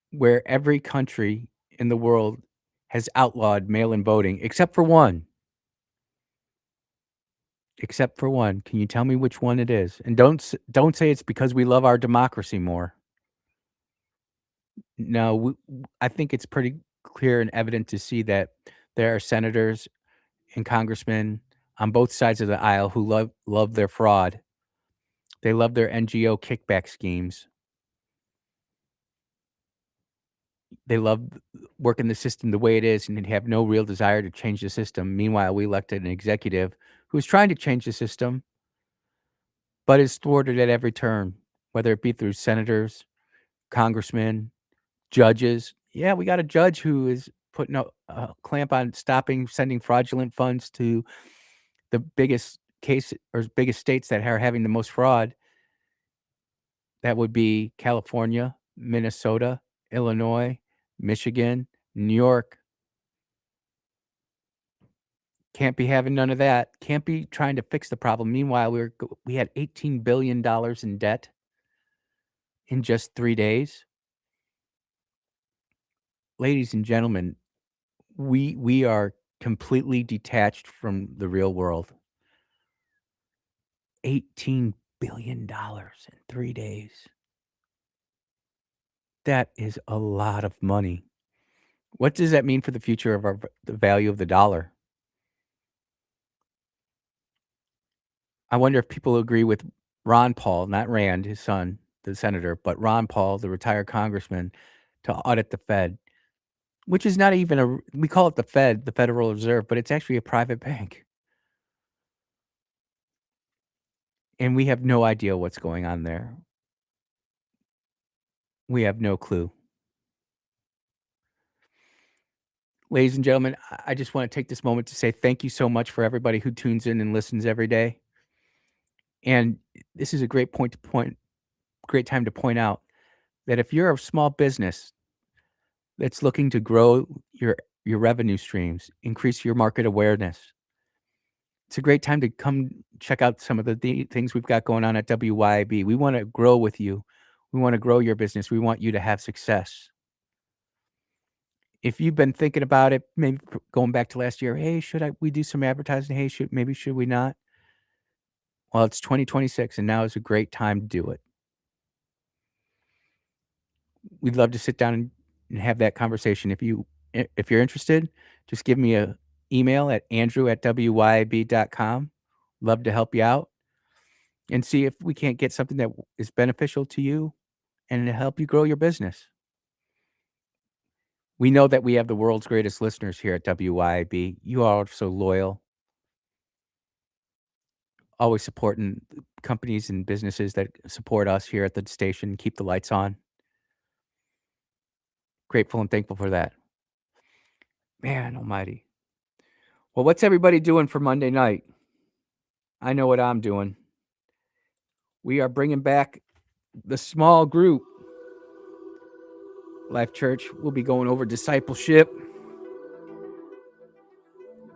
where every country in the world has outlawed mail-in voting, except for one. Except for one. Can you tell me which one it is? And don't say it's because we love our democracy more. No, I think it's pretty clear and evident to see that there are senators and congressmen on both sides of the aisle who love their fraud. They love their NGO kickback schemes. They love working the system the way it is, and they have no real desire to change the system. Meanwhile, we elected an executive who's trying to change the system, but is thwarted at every turn, whether it be through senators, congressmen, judges. Yeah, we got a judge who is putting a clamp on sending fraudulent funds to the biggest case or biggest states that are having the most fraud. That would be California, Minnesota, Illinois, Michigan, New York. Can't be having none of that. Can't be trying to fix the problem. Meanwhile, we had $18 billion in debt in just 3 days. Ladies and gentlemen, we are completely detached from the real world. $18 billion in 3 days. That is a lot of money. What does that mean for the future of the value of the dollar? I wonder if people agree with Ron Paul, not Rand, his son, the senator, but Ron Paul, the retired congressman, to audit the Fed, which is not even we call it the Fed, the Federal Reserve, but it's actually a private bank. And we have no idea what's going on there. We have no clue. Ladies and gentlemen, I just want to take this moment to say thank you so much for everybody who tunes in and listens every day. And this is a great time to point out that if you're a small business that's looking to grow your revenue streams, increase your market awareness, it's a great time to come check out some of the things we've got going on at WYAB. We want to grow with you. We want to grow your business. We want you to have success. If you've been thinking about it, maybe going back to last year, hey, should we do some advertising? Hey, should we not? Well, it's 2026, and now is a great time to do it. We'd love to sit down and have that conversation. If you're interested, just give me an email at andrew@wyab.com. Love to help you out and see if we can't get something that is beneficial to you and to help you grow your business. We know that we have the world's greatest listeners here at WYAB. You are so loyal, always supporting companies and businesses that support us here at the station, keep the lights on. Grateful and thankful for that. Man almighty. Well, what's everybody doing for Monday night? I know what I'm doing. We are bringing back the small group. Life Church, we'll be going over discipleship.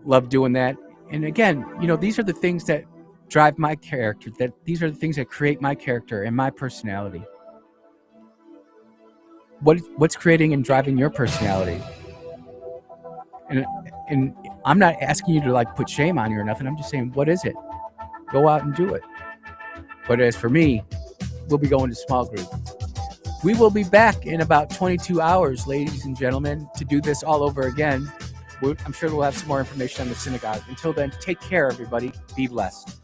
Love doing that. And again, these are the things that drive my character, these are the things that create my character and my personality. What's creating and driving your personality? And I'm not asking you to put shame on you or nothing. I'm just saying, what is it? Go out and do it. But as for me, we'll be going to small group. We will be back in about 22 hours, ladies and gentlemen, to do this all over again. I'm sure we'll have some more information on the synagogue. Until then, take care, everybody. Be blessed.